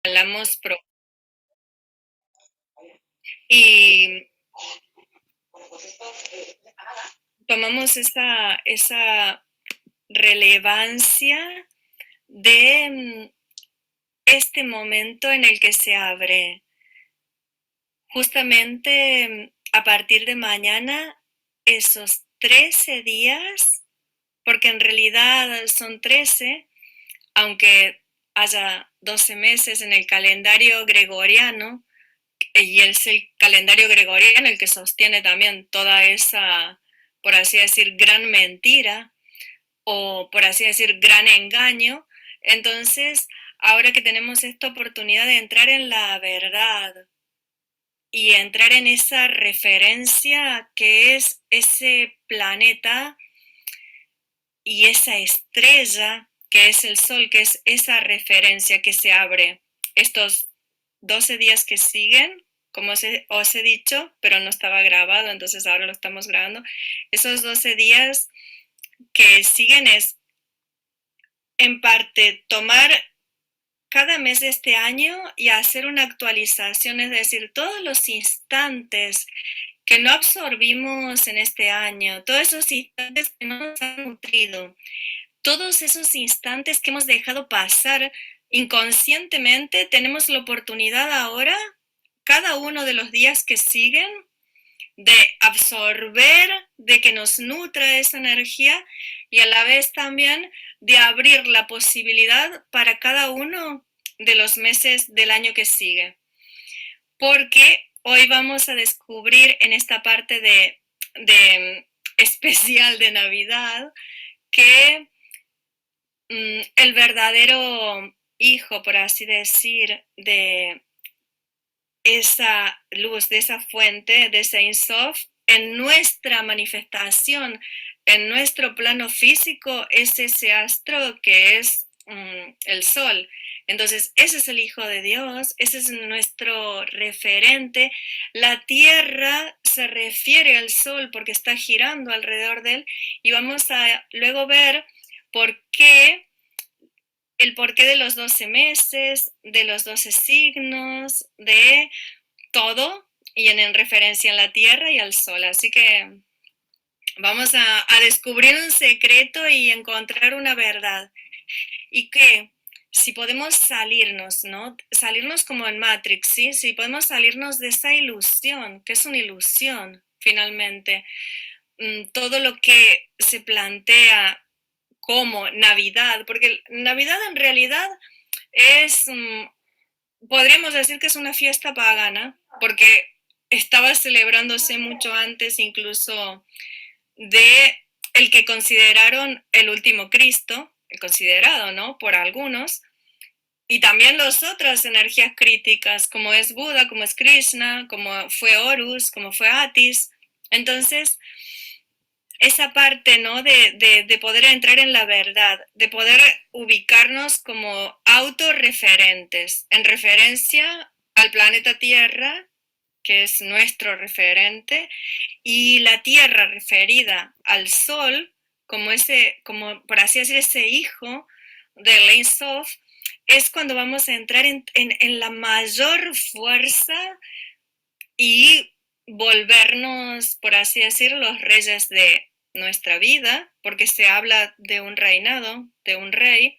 inhalamos y tomamos esa relevancia de este momento en el que se abre. Justamente a partir de mañana, esos 13 días, porque en realidad son 13, aunque haya 12 meses en el calendario gregoriano, y es el calendario gregoriano el que sostiene también toda esa, por así decir, gran mentira, o por así decir, gran engaño. Entonces, ahora que tenemos esta oportunidad de entrar en la verdad y entrar en esa referencia que es ese planeta y esa estrella que es el Sol, que es esa referencia que se abre estos 12 días que siguen, como os he dicho, pero no estaba grabado, entonces ahora lo estamos grabando. Esos 12 días que siguen es, en parte, tomar cada mes de este año y hacer una actualización, es decir, todos los instantes que no absorbimos en este año, todos esos instantes que no nos han nutrido, todos esos instantes que hemos dejado pasar inconscientemente, tenemos la oportunidad ahora, cada uno de los días que siguen, de absorber, de que nos nutra esa energía y a la vez también de abrir la posibilidad para cada uno de los meses del año que sigue. Porque hoy vamos a descubrir en esta parte de especial de Navidad que el verdadero hijo, por así decir, de esa luz, de esa fuente, de ese Ein Sof, en nuestra manifestación, en nuestro plano físico, es ese astro que es el sol. Entonces, ese es el Hijo de Dios, ese es nuestro referente. La Tierra se refiere al sol porque está girando alrededor de él y vamos a luego ver por qué el porqué de los 12 meses, de los 12 signos, de todo, y en referencia a la Tierra y al Sol. Así que vamos a descubrir un secreto y encontrar una verdad. Y que si podemos salirnos, ¿no? Salirnos como en Matrix, ¿sí? Si podemos salirnos de esa ilusión, que es una ilusión, finalmente. Todo lo que se plantea como Navidad, porque Navidad en realidad es, podríamos decir que es una fiesta pagana, porque estaba celebrándose mucho antes incluso de el que consideraron el último Cristo, el considerado, ¿no? Por algunos, y también las otras energías críticas, como es Buda, como es Krishna, como fue Horus, como fue Atis. Entonces, esa parte, ¿no? De poder entrar en la verdad, de poder ubicarnos como autorreferentes, en referencia al planeta Tierra, que es nuestro referente, y la Tierra referida al Sol, como ese, como por así decir, ese hijo del Ein Sof, es cuando vamos a entrar en la mayor fuerza y volvernos, por así decir, los reyes de nuestra vida, porque se habla de un reinado, de un rey,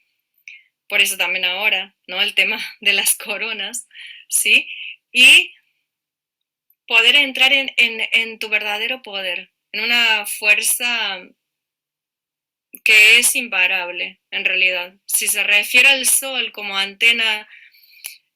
por eso también ahora, ¿no? El tema de las coronas, ¿sí? Y poder entrar en tu verdadero poder, en una fuerza que es imparable, en realidad. Si se refiere al sol como antena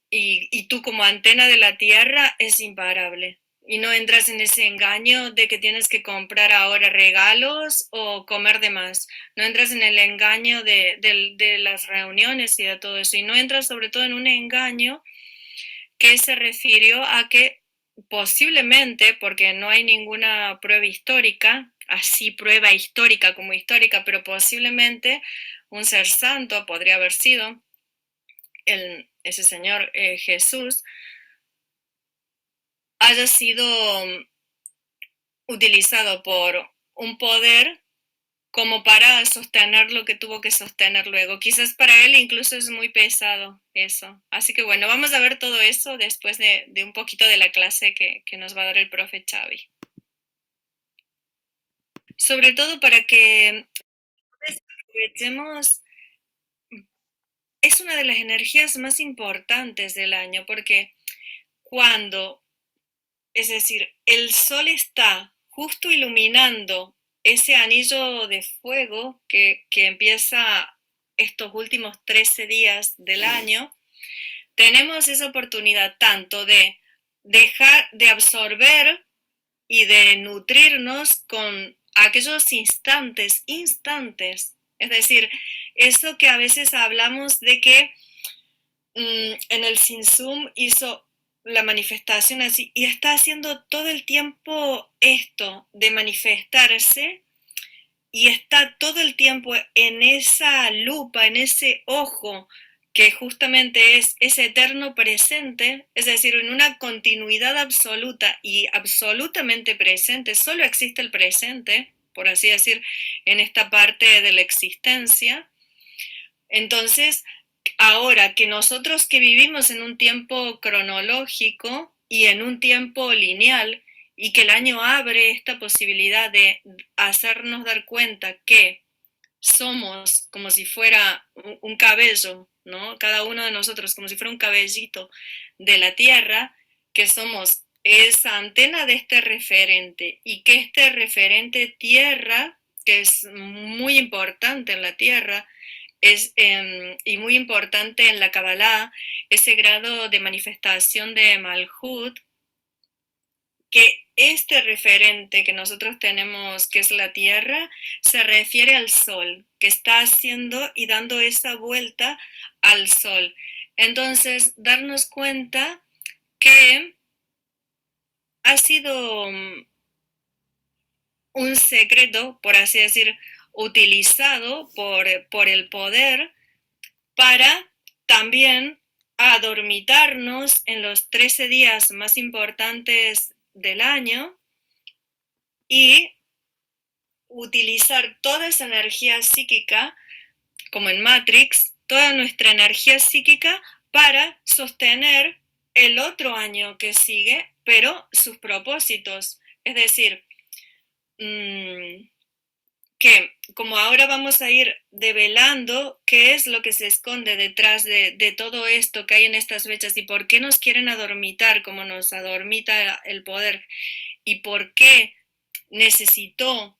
y tú como antena de la Tierra, es imparable. Y no entras en ese engaño de que tienes que comprar ahora regalos o comer de más. No entras en el engaño de las reuniones y de todo eso. Y no entras sobre todo en un engaño que se refirió a que posiblemente, porque no hay ninguna prueba histórica, así prueba histórica como histórica, pero posiblemente un ser santo podría haber sido ese señor Jesús, haya sido utilizado por un poder como para sostener lo que tuvo que sostener luego. Quizás para él incluso es muy pesado eso. Así que bueno, vamos a ver todo eso después de un poquito de la clase que nos va a dar el profe Xavi. Sobre todo para que aprovechemos, es una de las energías más importantes del año, porque cuando, es decir, el sol está justo iluminando ese anillo de fuego que empieza estos últimos 13 días del año, tenemos esa oportunidad tanto de dejar de absorber y de nutrirnos con aquellos instantes. Es decir, eso que a veces hablamos de que en el Sinsum hizo la manifestación así y está haciendo todo el tiempo esto de manifestarse y está todo el tiempo en esa lupa, en ese ojo que justamente es ese eterno presente, es decir, en una continuidad absoluta y absolutamente presente, solo existe el presente, por así decir, en esta parte de la existencia. Entonces, ahora que nosotros que vivimos en un tiempo cronológico y en un tiempo lineal, y que el año abre esta posibilidad de hacernos dar cuenta que somos como si fuera un cabello, ¿no? Cada uno de nosotros como si fuera un cabellito de la Tierra, que somos esa antena de este referente y que este referente Tierra, que es muy importante en la Tierra, y muy importante en la Kabbalah, ese grado de manifestación de Malhut, que este referente que nosotros tenemos, que es la Tierra, se refiere al Sol, que está haciendo y dando esa vuelta al Sol. Entonces, darnos cuenta que ha sido un secreto, por así decir, utilizado por el poder para también adormitarnos en los 13 días más importantes del año y utilizar toda esa energía psíquica, como en Matrix, toda nuestra energía psíquica para sostener el otro año que sigue, pero sus propósitos. Es decir, que como ahora vamos a ir develando qué es lo que se esconde detrás de todo esto que hay en estas fechas y por qué nos quieren adormitar como nos adormita el poder y por qué necesitó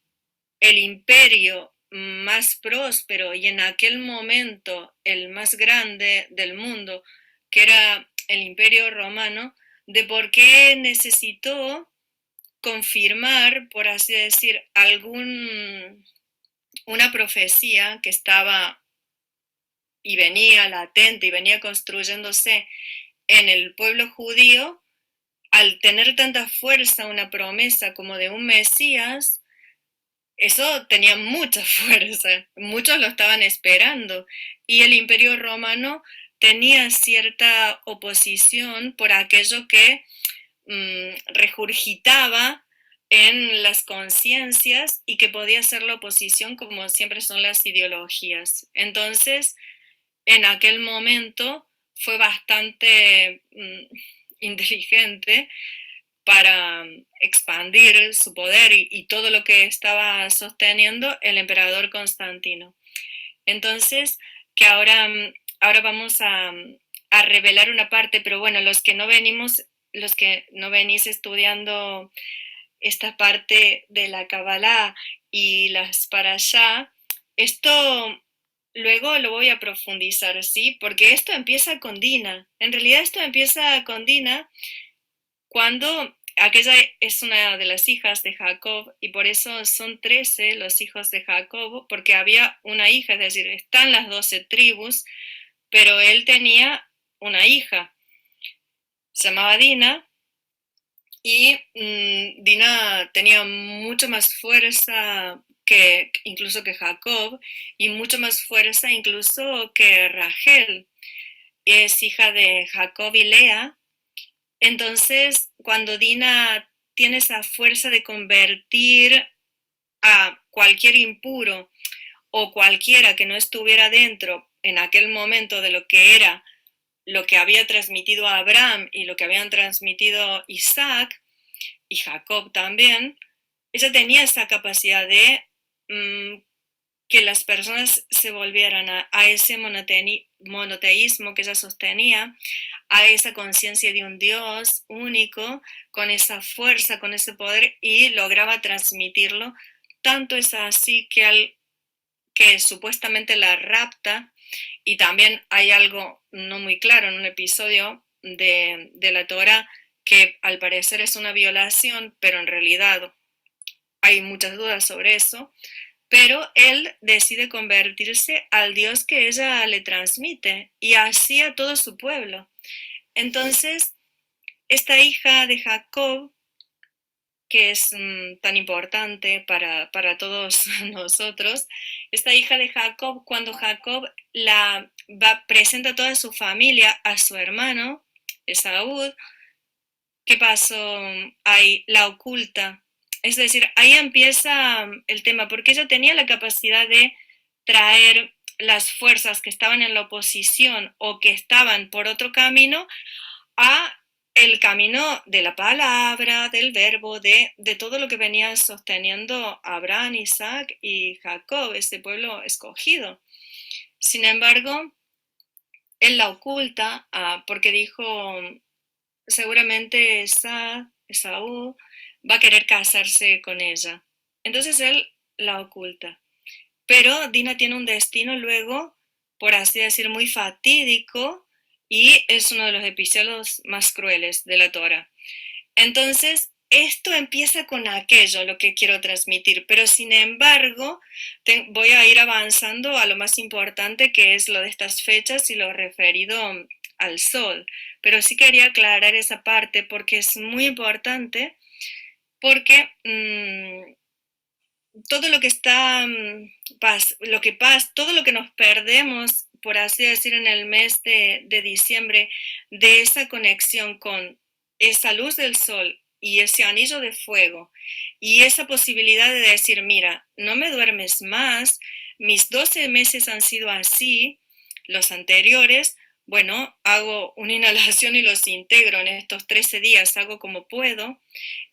el imperio más próspero y en aquel momento el más grande del mundo, que era el imperio romano, de por qué necesitó confirmar, por así decir, una profecía que estaba y venía latente y venía construyéndose en el pueblo judío, al tener tanta fuerza una promesa como de un Mesías, eso tenía mucha fuerza, muchos lo estaban esperando y el imperio romano tenía cierta oposición por aquello que regurgitaba en las conciencias y que podía ser la oposición como siempre son las ideologías. Entonces, en aquel momento fue bastante inteligente para expandir su poder y todo lo que estaba sosteniendo el emperador Constantino. Entonces, que ahora vamos a revelar una parte, pero bueno, los que no venís estudiando esta parte de la Kabbalah y las Parashá, esto luego lo voy a profundizar, ¿sí? Porque esto empieza con Dina. En realidad esto empieza con Dina cuando aquella es una de las hijas de Jacob y por eso son 13 los hijos de Jacob, porque había una hija, es decir, están las 12 tribus, pero él tenía una hija, se llamaba Dina, y Dina tenía mucho más fuerza que incluso que Jacob y mucho más fuerza incluso que Rachel, es hija de Jacob y Lea. Entonces, cuando Dina tiene esa fuerza de convertir a cualquier impuro o cualquiera que no estuviera dentro en aquel momento de lo que era lo que había transmitido a Abraham y lo que habían transmitido Isaac y Jacob también, ella tenía esa capacidad de que las personas se volvieran a ese monoteísmo que ella sostenía, a esa conciencia de un Dios único, con esa fuerza, con ese poder, y lograba transmitirlo. Tanto es así que supuestamente la rapta, y también hay algo no muy claro en un episodio de la Torah que al parecer es una violación, pero en realidad hay muchas dudas sobre eso, pero él decide convertirse al Dios que ella le transmite y así a todo su pueblo. Entonces, esta hija de Jacob, que es tan importante para todos nosotros, esta hija de Jacob, cuando Jacob presenta a toda su familia a su hermano, Esaú, ¿qué pasó? Ahí la oculta. Es decir, ahí empieza el tema, porque ella tenía la capacidad de traer las fuerzas que estaban en la oposición o que estaban por otro camino a el camino de la palabra, del verbo, de todo lo que venía sosteniendo Abraham, Isaac y Jacob, ese pueblo escogido. Sin embargo, él la oculta porque dijo, seguramente Esaú va a querer casarse con ella. Entonces él la oculta. Pero Dina tiene un destino luego, por así decir, muy fatídico y es uno de los episodios más crueles de la Torah. Entonces, esto empieza con aquello, lo que quiero transmitir, pero sin embargo, voy a ir avanzando a lo más importante que es lo de estas fechas y lo referido al sol. Pero sí quería aclarar esa parte porque es muy importante, porque todo lo que está, todo lo que nos perdemos, por así decir, en el mes de diciembre, de esa conexión con esa luz del sol y ese anillo de fuego y esa posibilidad de decir, mira, no me duermes más, mis 12 meses han sido así, los anteriores, bueno, hago una inhalación y los integro en estos 13 días, hago como puedo,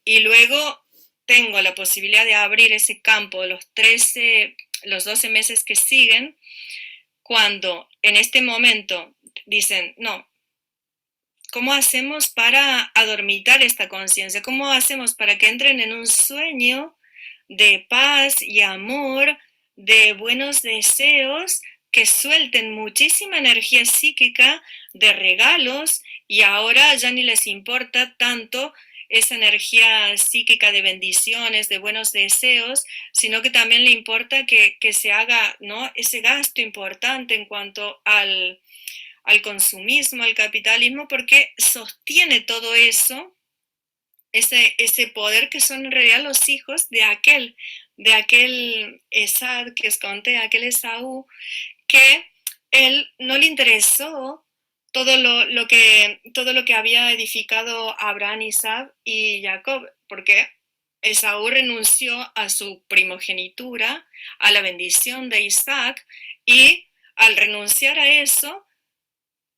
y luego tengo la posibilidad de abrir ese campo los 12 meses que siguen, cuando en este momento dicen, no, ¿cómo hacemos para adormitar esta conciencia? ¿Cómo hacemos para que entren en un sueño de paz y amor, de buenos deseos, que suelten muchísima energía psíquica de regalos y ahora ya ni les importa tanto esa energía psíquica de bendiciones, de buenos deseos, sino que también le importa que se haga, ¿no?, ese gasto importante en cuanto al consumismo, al capitalismo, porque sostiene todo eso, ese poder que son en realidad los hijos de aquel Esad que os conté, aquel Esaú, que él no le interesó todo lo que había edificado Abraham, Isaac y Jacob, porque Esaú renunció a su primogenitura, a la bendición de Isaac, y al renunciar a eso,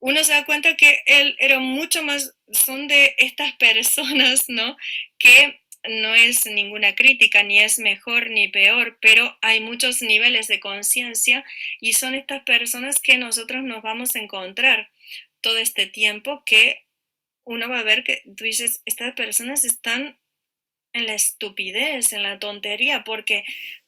uno se da cuenta que él era mucho más, son de estas personas, ¿no? Que no es ninguna crítica, ni es mejor ni peor, pero hay muchos niveles de conciencia y son estas personas que nosotros nos vamos a encontrar todo este tiempo, que uno va a ver que tú dices, estas personas están en la estupidez, en la tontería, porque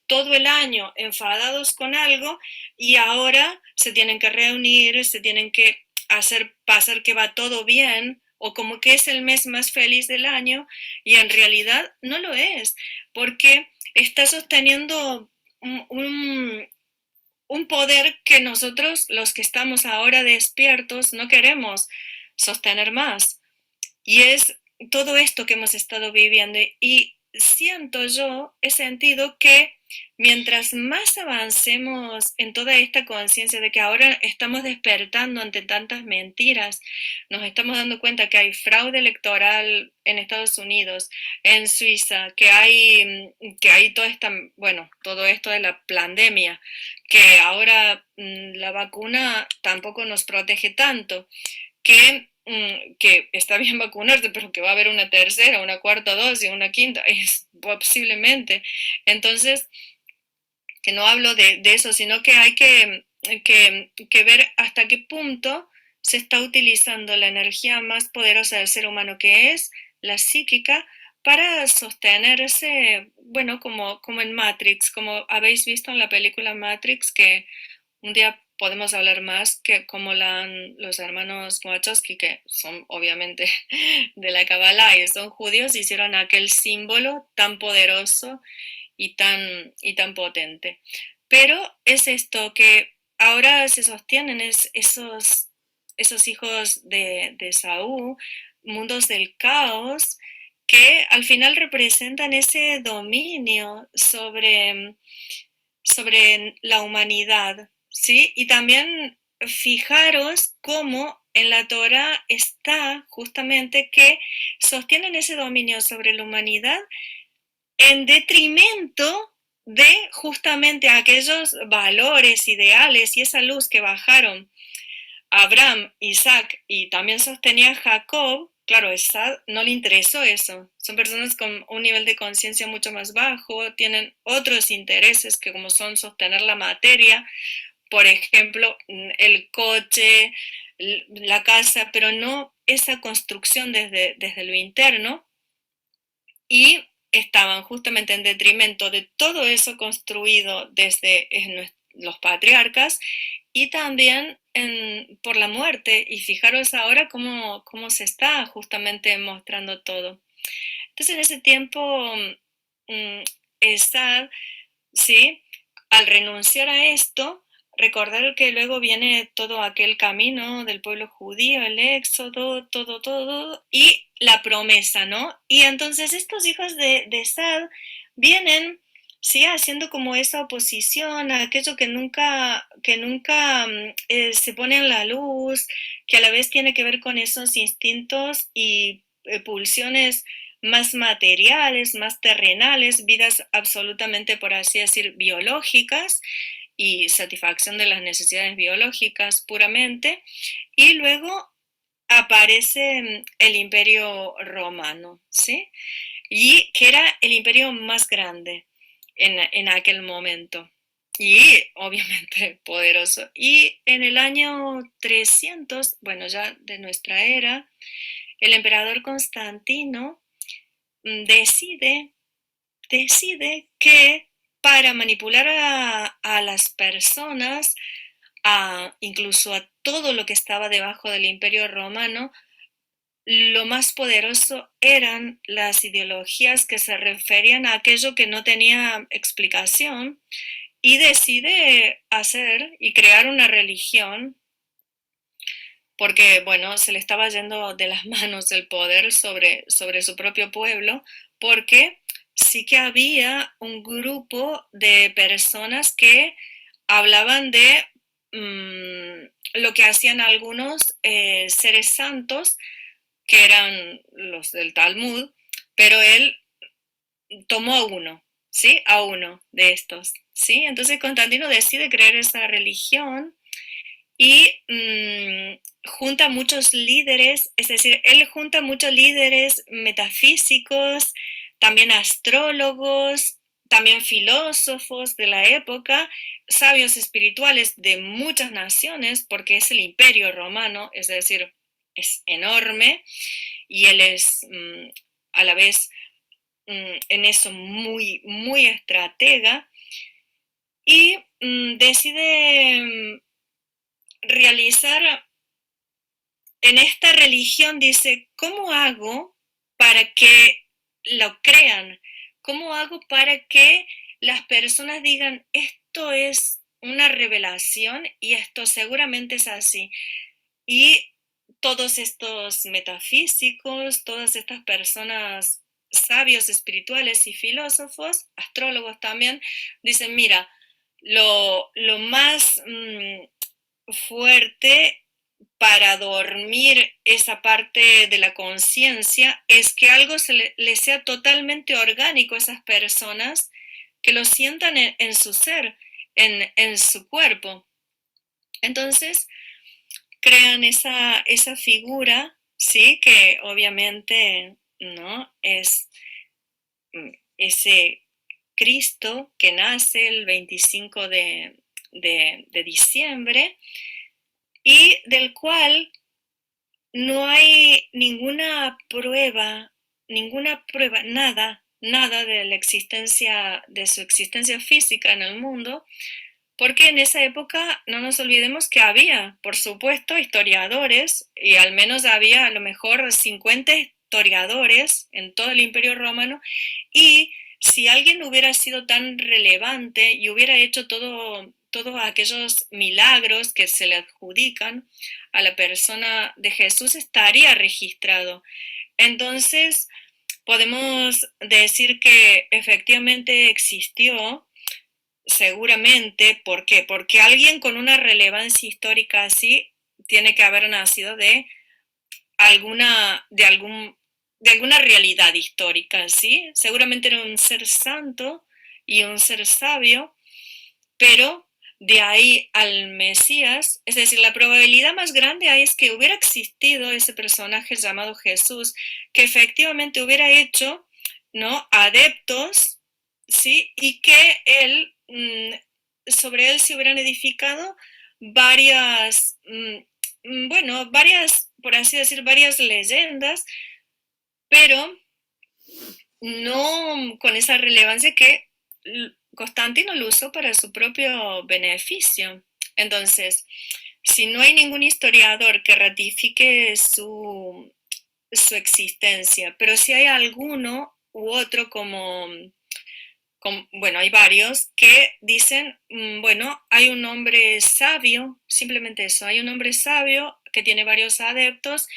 todo el año enfadados con algo y ahora se tienen que reunir, se tienen que hacer pasar que va todo bien o como que es el mes más feliz del año y en realidad no lo es, porque está sosteniendo un poder que nosotros, los que estamos ahora despiertos, no queremos sostener más. Y es todo esto que hemos estado viviendo y siento yo, he sentido que mientras más avancemos en toda esta conciencia de que ahora estamos despertando ante tantas mentiras, nos estamos dando cuenta que hay fraude electoral en Estados Unidos, en Suiza, que hay toda esta, bueno, todo esto de la pandemia, que ahora la vacuna tampoco nos protege tanto, que está bien vacunarse, pero que va a haber una tercera, una cuarta dosis, una quinta, es posiblemente. Entonces, que no hablo de eso, sino que hay que ver hasta qué punto se está utilizando la energía más poderosa del ser humano, que es la psíquica, para sostenerse, bueno, como en Matrix, como habéis visto en la película Matrix, que un día podemos hablar más, que como los hermanos Wachowski, que son obviamente de la Kabbalah y son judíos, hicieron aquel símbolo tan poderoso y tan potente. Pero es esto que ahora se sostienen esos hijos de Saúl, mundos del caos, que al final representan ese dominio sobre la humanidad, ¿sí? Y también fijaros cómo en la Torah está justamente que sostienen ese dominio sobre la humanidad en detrimento de justamente aquellos valores, ideales y esa luz que bajaron Abraham, Isaac y también sostenía Jacob. Claro, a Isaac no le interesó eso. Son personas con un nivel de conciencia mucho más bajo, tienen otros intereses que como son sostener la materia, por ejemplo, el coche, la casa, pero no esa construcción desde lo interno. Y estaban justamente en detrimento de todo eso construido desde los patriarcas y también por la muerte. Y fijaros ahora cómo se está justamente mostrando todo. Entonces en ese tiempo, Esad, ¿sí? Al renunciar a esto, recordar que luego viene todo aquel camino del pueblo judío, el éxodo, todo, y la promesa, ¿no? Y entonces estos hijos de Esad vienen, sí, haciendo como esa oposición a aquello que nunca se pone en la luz, que a la vez tiene que ver con esos instintos y pulsiones más materiales, más terrenales, vidas absolutamente, por así decir, biológicas y satisfacción de las necesidades biológicas puramente. Y luego aparece el Imperio Romano, ¿sí? Y que era el imperio más grande en aquel momento y obviamente poderoso. Y en el año 300, bueno, ya de nuestra era, el emperador Constantino decide, decide que para manipular a las personas, incluso a todo lo que estaba debajo del imperio romano, lo más poderoso eran las ideologías que se referían a aquello que no tenía explicación y decide hacer y crear una religión porque, bueno, se le estaba yendo de las manos el poder sobre su propio pueblo, porque sí que había un grupo de personas que hablaban de lo que hacían algunos seres santos, que eran los del Talmud, pero él tomó a uno, ¿sí? A uno de estos, ¿sí? Entonces Constantino decide crear esa religión y junta muchos líderes, es decir, él junta muchos líderes metafísicos, también astrólogos, también filósofos de la época, sabios espirituales de muchas naciones, porque es el imperio romano, es decir, es enorme, y él es a la vez en eso muy, muy estratega, y decide realizar en esta religión, dice, ¿cómo hago para que lo crean? ¿Cómo hago para que las personas digan, esto es una revelación y esto seguramente es así? Y todos estos metafísicos, todas estas personas sabios espirituales y filósofos, astrólogos también, dicen, mira, lo más fuerte para dormir esa parte de la conciencia es que algo le sea totalmente orgánico a esas personas, que lo sientan en su ser, en su cuerpo. Entonces, crean esa figura, ¿sí? Que obviamente, ¿no? Es ese Cristo que nace el 25 de diciembre y del cual no hay ninguna prueba, nada de la existencia, de su existencia física en el mundo, porque en esa época no nos olvidemos que había, por supuesto, historiadores, y al menos había a lo mejor 50 historiadores en todo el Imperio Romano, y si alguien hubiera sido tan relevante y hubiera hecho todos aquellos milagros que se le adjudican a la persona de Jesús, estaría registrado. Entonces, podemos decir que efectivamente existió, seguramente. ¿Por qué? Porque alguien con una relevancia histórica así tiene que haber nacido de alguna, de alguna realidad histórica, ¿sí? Seguramente era un ser santo y un ser sabio, pero de ahí al Mesías, es decir, la probabilidad más grande ahí es que hubiera existido ese personaje llamado Jesús, que efectivamente hubiera hecho, ¿no?, adeptos, ¿sí? Y que sobre él se hubieran edificado varias, bueno, varias, por así decir, varias leyendas, pero no con esa relevancia que Constantino lo usó para su propio beneficio. Entonces, si no hay ningún historiador que ratifique su existencia, pero si hay alguno u otro bueno, hay varios que dicen, bueno, hay un hombre sabio, simplemente eso, hay un hombre sabio que tiene varios adeptos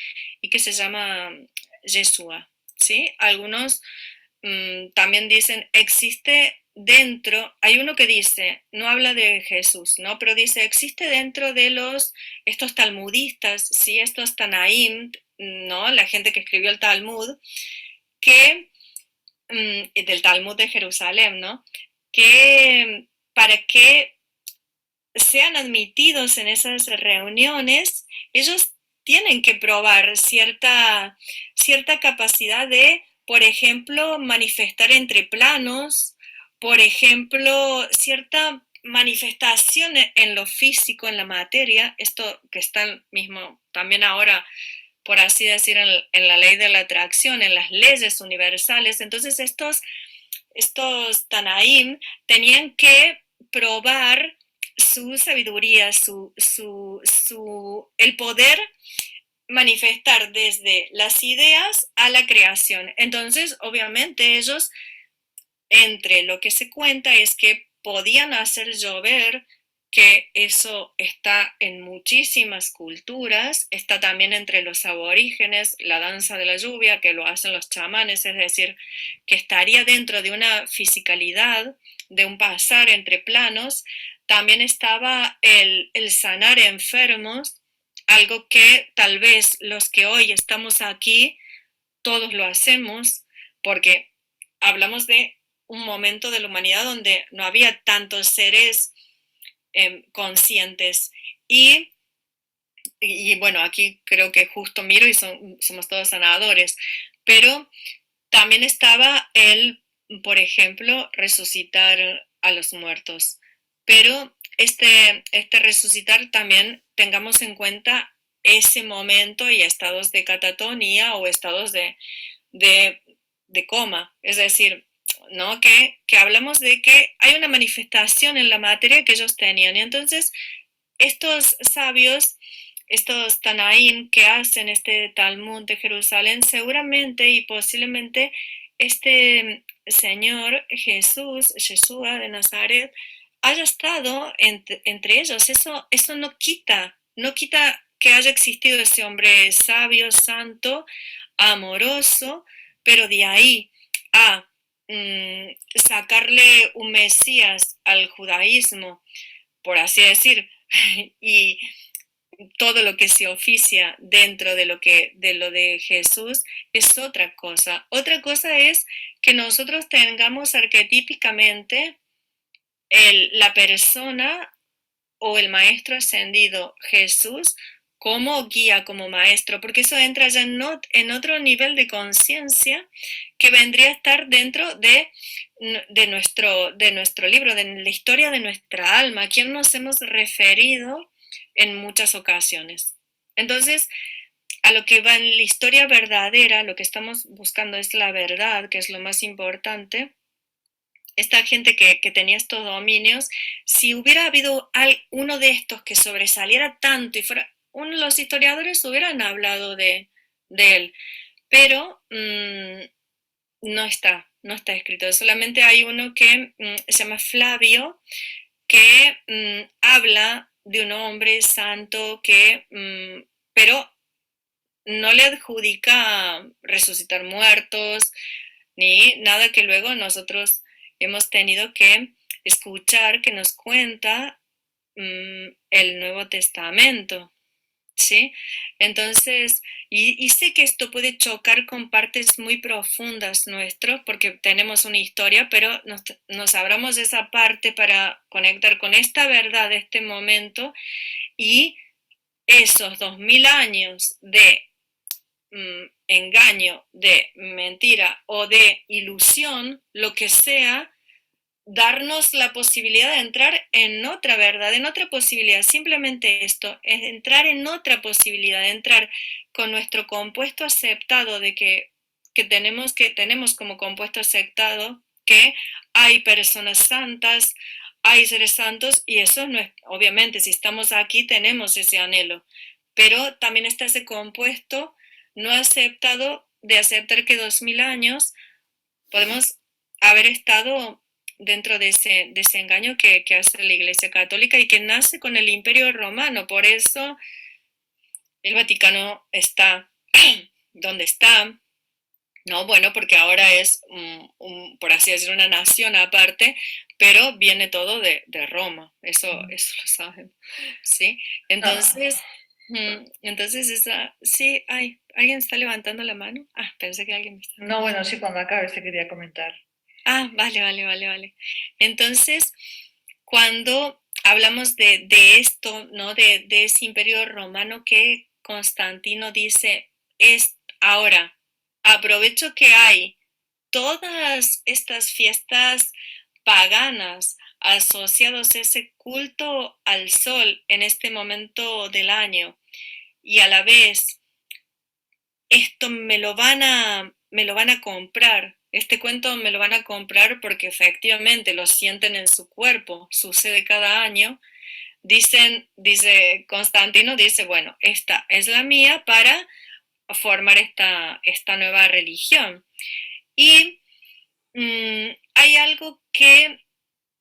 y que se llama Yeshua, ¿sí? Algunos también dicen, existe dentro, hay uno que dice, no habla de Jesús, ¿no? Pero dice, existe dentro de estos talmudistas, ¿sí? Estos Tanaim, ¿no? La gente que escribió el Talmud, que del Talmud de Jerusalén, ¿no? Que para que sean admitidos en esas reuniones, ellos tienen que probar cierta capacidad de, por ejemplo, manifestar entre planos, por ejemplo, cierta manifestación en lo físico, en la materia, esto que está mismo también ahora, por así decir, en la ley de la atracción, en las leyes universales. Entonces estos Tanaim tenían que probar su sabiduría, el poder manifestar desde las ideas a la creación. Entonces, obviamente, ellos, entre lo que se cuenta es que podían hacer llover, que eso está en muchísimas culturas, está también entre los aborígenes, la danza de la lluvia, que lo hacen los chamanes, es decir, que estaría dentro de una fisicalidad, de un pasar entre planos. También estaba el sanar enfermos, algo que tal vez los que hoy estamos aquí, todos lo hacemos, porque hablamos de un momento de la humanidad donde no había tantos seres conscientes. Y bueno, aquí creo que justo miro y somos todos sanadores, pero también estaba por ejemplo, resucitar a los muertos. Pero este resucitar también tengamos en cuenta ese momento y estados de catatonía o estados de coma, es decir, ¿no? Que hablamos de que hay una manifestación en la materia que ellos tenían. Y entonces estos sabios, estos Tanaim que hacen este Talmud de Jerusalén, seguramente y posiblemente este Señor Jesús, Yeshua de Nazaret, haya estado entre ellos. Eso no quita que haya existido ese hombre sabio, santo, amoroso, pero de ahí a sacarle un Mesías al judaísmo, por así decir, y todo lo que se oficia dentro de lo de Jesús es otra cosa. Otra cosa es que nosotros tengamos arquetípicamente la persona o el maestro ascendido Jesús como guía, como maestro, porque eso entra ya en otro nivel de conciencia que vendría a estar dentro de nuestro libro, de la historia de nuestra alma, a quien nos hemos referido en muchas ocasiones. Entonces, a lo que va en la historia verdadera, lo que estamos buscando es la verdad, que es lo más importante. Esta gente que tenía estos dominios, si hubiera habido uno de estos que sobresaliera tanto y fuera, los historiadores hubieran hablado de él, pero no está escrito. Solamente hay uno que se llama Flavio, que habla de un hombre santo pero no le adjudica resucitar muertos, ni nada que luego nosotros hemos tenido que escuchar que nos cuenta el Nuevo Testamento, ¿sí? Entonces, y sé que esto puede chocar con partes muy profundas nuestros, porque tenemos una historia, pero nos abramos esa parte para conectar con esta verdad de este momento y esos 2000 años de engaño, de mentira o de ilusión, lo que sea, darnos la posibilidad de entrar en otra verdad, en otra posibilidad. Simplemente esto, es entrar en otra posibilidad, de entrar con nuestro compuesto aceptado de que tenemos como compuesto aceptado que hay personas santas, hay seres santos, y eso no es, obviamente, si estamos aquí tenemos ese anhelo, pero también está ese compuesto no aceptado de aceptar que 2000 años podemos haber estado dentro de ese engaño que hace la Iglesia Católica y que nace con el Imperio Romano. Por eso el Vaticano está donde está, ¿no? Bueno, porque ahora es, por así decirlo, una nación aparte, pero viene todo de Roma, eso lo saben, ¿sí? Ah, Entonces, sí, ¿alguien está levantando la mano? Ah, pensé que alguien me estaba... no, bueno, sí, cuando acabe se quería comentar. Ah, vale, vale, vale, vale. Entonces, cuando hablamos de esto, ¿no? De ese imperio romano que Constantino dice, es ahora, aprovecho que hay todas estas fiestas paganas asociados a ese culto al sol en este momento del año y a la vez esto me lo van a comprar. Este cuento me lo van a comprar porque efectivamente lo sienten en su cuerpo, sucede cada año. Dice Constantino, dice, bueno, esta es la mía para formar esta nueva religión. Y hay algo que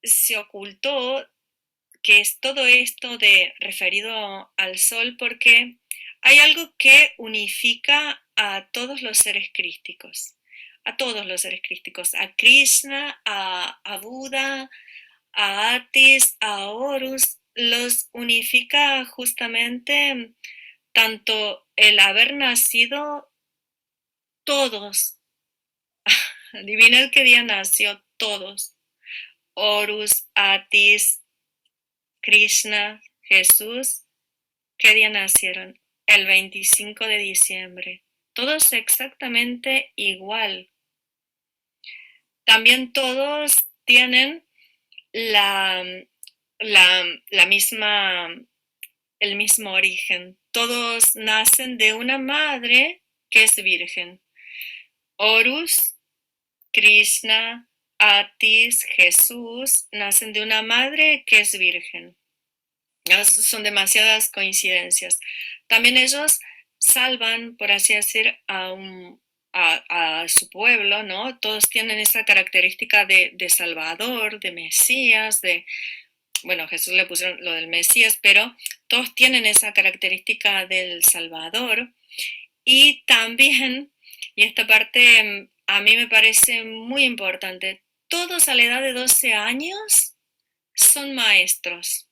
se ocultó, que es todo esto de referido al sol, porque hay algo que unifica a todos los seres crísticos, a todos los seres crísticos, a Krishna, a Buda, a Atis, a Horus, los unifica justamente tanto el haber nacido todos, adivina qué día nació todos, Horus, Atis, Krishna, Jesús, ¿qué día nacieron? El 25 de diciembre. Todos exactamente igual. También todos tienen la, la misma, el mismo origen. Todos nacen de una madre que es virgen. Horus, Krishna, Atis, Jesús, nacen de una madre que es virgen. Son demasiadas coincidencias. También ellos salvan, por así decir, a su pueblo, ¿no? Todos tienen esa característica de Salvador, de Mesías, bueno, Jesús le pusieron lo del Mesías, pero todos tienen esa característica del Salvador. Y también, y esta parte a mí me parece muy importante. Todos a la edad de 12 años son maestros.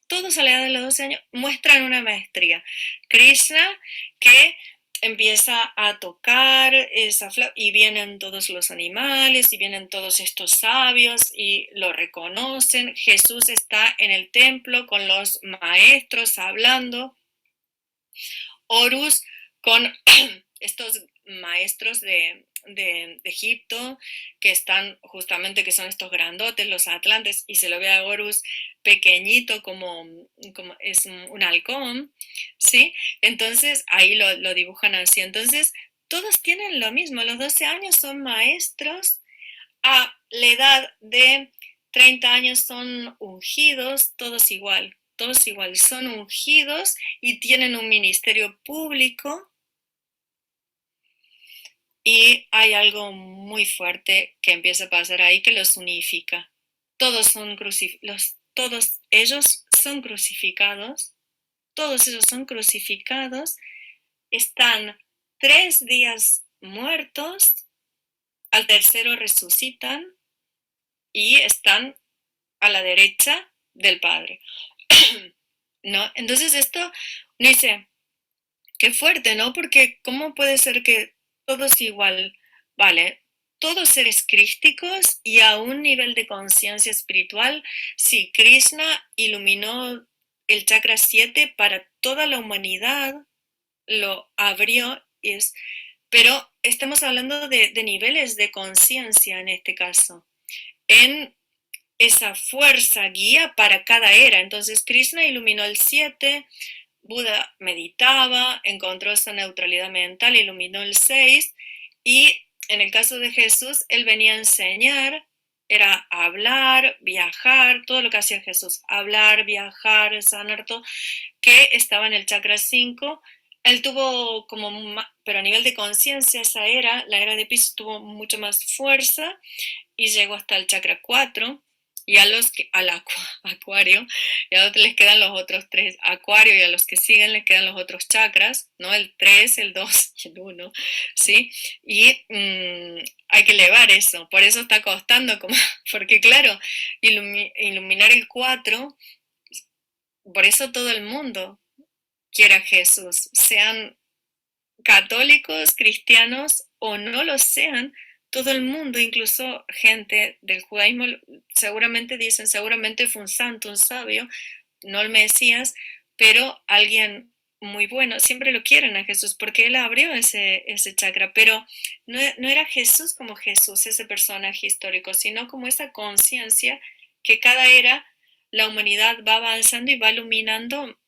Todos a la edad de los 12 años muestran una maestría. Krishna que empieza a tocar esa flauta y vienen todos los animales y vienen todos estos sabios y lo reconocen. Jesús está en el templo con los maestros hablando. Horus con estos maestros de Egipto que están justamente, que son estos grandotes, los atlantes, y se lo ve a Horus pequeñito como es un halcón, ¿sí? Entonces ahí lo dibujan así. Entonces todos tienen lo mismo, a los 12 años son maestros, a la edad de 30 años son ungidos, todos igual, son ungidos y tienen un ministerio público. Y hay algo muy fuerte que empieza a pasar ahí que los unifica. Todos ellos son crucificados, todos ellos son crucificados, están 3 días muertos, al tercero resucitan y están a la derecha del Padre. ¿No? Entonces esto uno dice, qué fuerte, ¿no? Porque ¿cómo puede ser que todos igual, vale, todos seres crísticos y a un nivel de conciencia espiritual? Si Krishna iluminó el chakra 7 para toda la humanidad, lo abrió, pero estamos hablando de niveles de conciencia en este caso, en esa fuerza guía para cada era. Entonces Krishna iluminó el 7, Buda meditaba, encontró esa neutralidad mental, iluminó el 6 y en el caso de Jesús, él venía a enseñar, era hablar, viajar, todo lo que hacía Jesús, hablar, viajar, sanar, todo, que estaba en el chakra 5. Él tuvo pero a nivel de conciencia esa era, la era de Piscis tuvo mucho más fuerza y llegó hasta el chakra 4 y al acuario, y a otros les quedan los otros 3, acuario, y a los que siguen les quedan los otros chakras, ¿no? El 3, el 2 y el 1, ¿sí? Y hay que elevar eso, por eso está costando, porque claro, iluminar el 4, por eso todo el mundo quiere a Jesús, sean católicos, cristianos o no lo sean, todo el mundo, incluso gente del judaísmo, seguramente fue un santo, un sabio, no el Mesías, pero alguien muy bueno, siempre lo quieren a Jesús porque él abrió ese chakra, pero no era Jesús como Jesús, ese personaje histórico, sino como esa conciencia que cada era la humanidad va avanzando y va iluminando.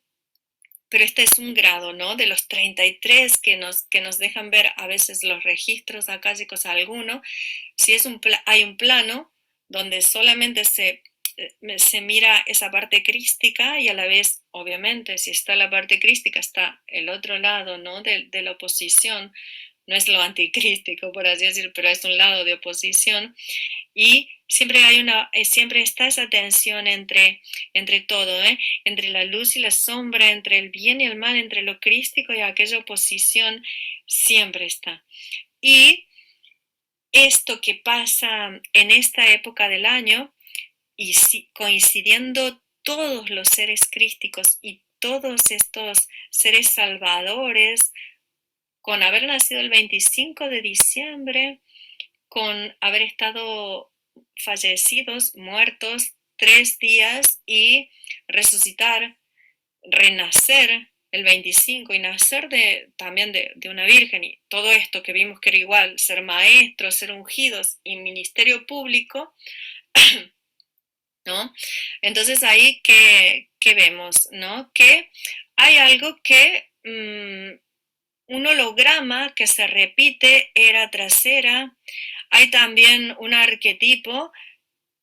Pero este es un grado, ¿no? De los 33 que nos dejan ver a veces los registros acásicos alguno. Si hay un plano donde solamente se mira esa parte crística y a la vez, obviamente, si está la parte crística, está el otro lado, ¿no? De la oposición. No es lo anticrístico, por así decirlo, pero es un lado de oposición. Y siempre está esa tensión entre todo, entre la luz y la sombra, entre el bien y el mal, entre lo crístico y aquella oposición, siempre está. Y esto que pasa en esta época del año, y coincidiendo todos los seres crísticos y todos estos seres salvadores, con haber nacido el 25 de diciembre, con haber estado fallecidos, muertos 3 días y resucitar, renacer el 25 y nacer también de una virgen y todo esto que vimos que era igual, ser maestros, ser ungidos y ministerio público, ¿no? Entonces ahí que vemos, ¿no? Que hay algo que un holograma que se repite era tras era. Hay también un arquetipo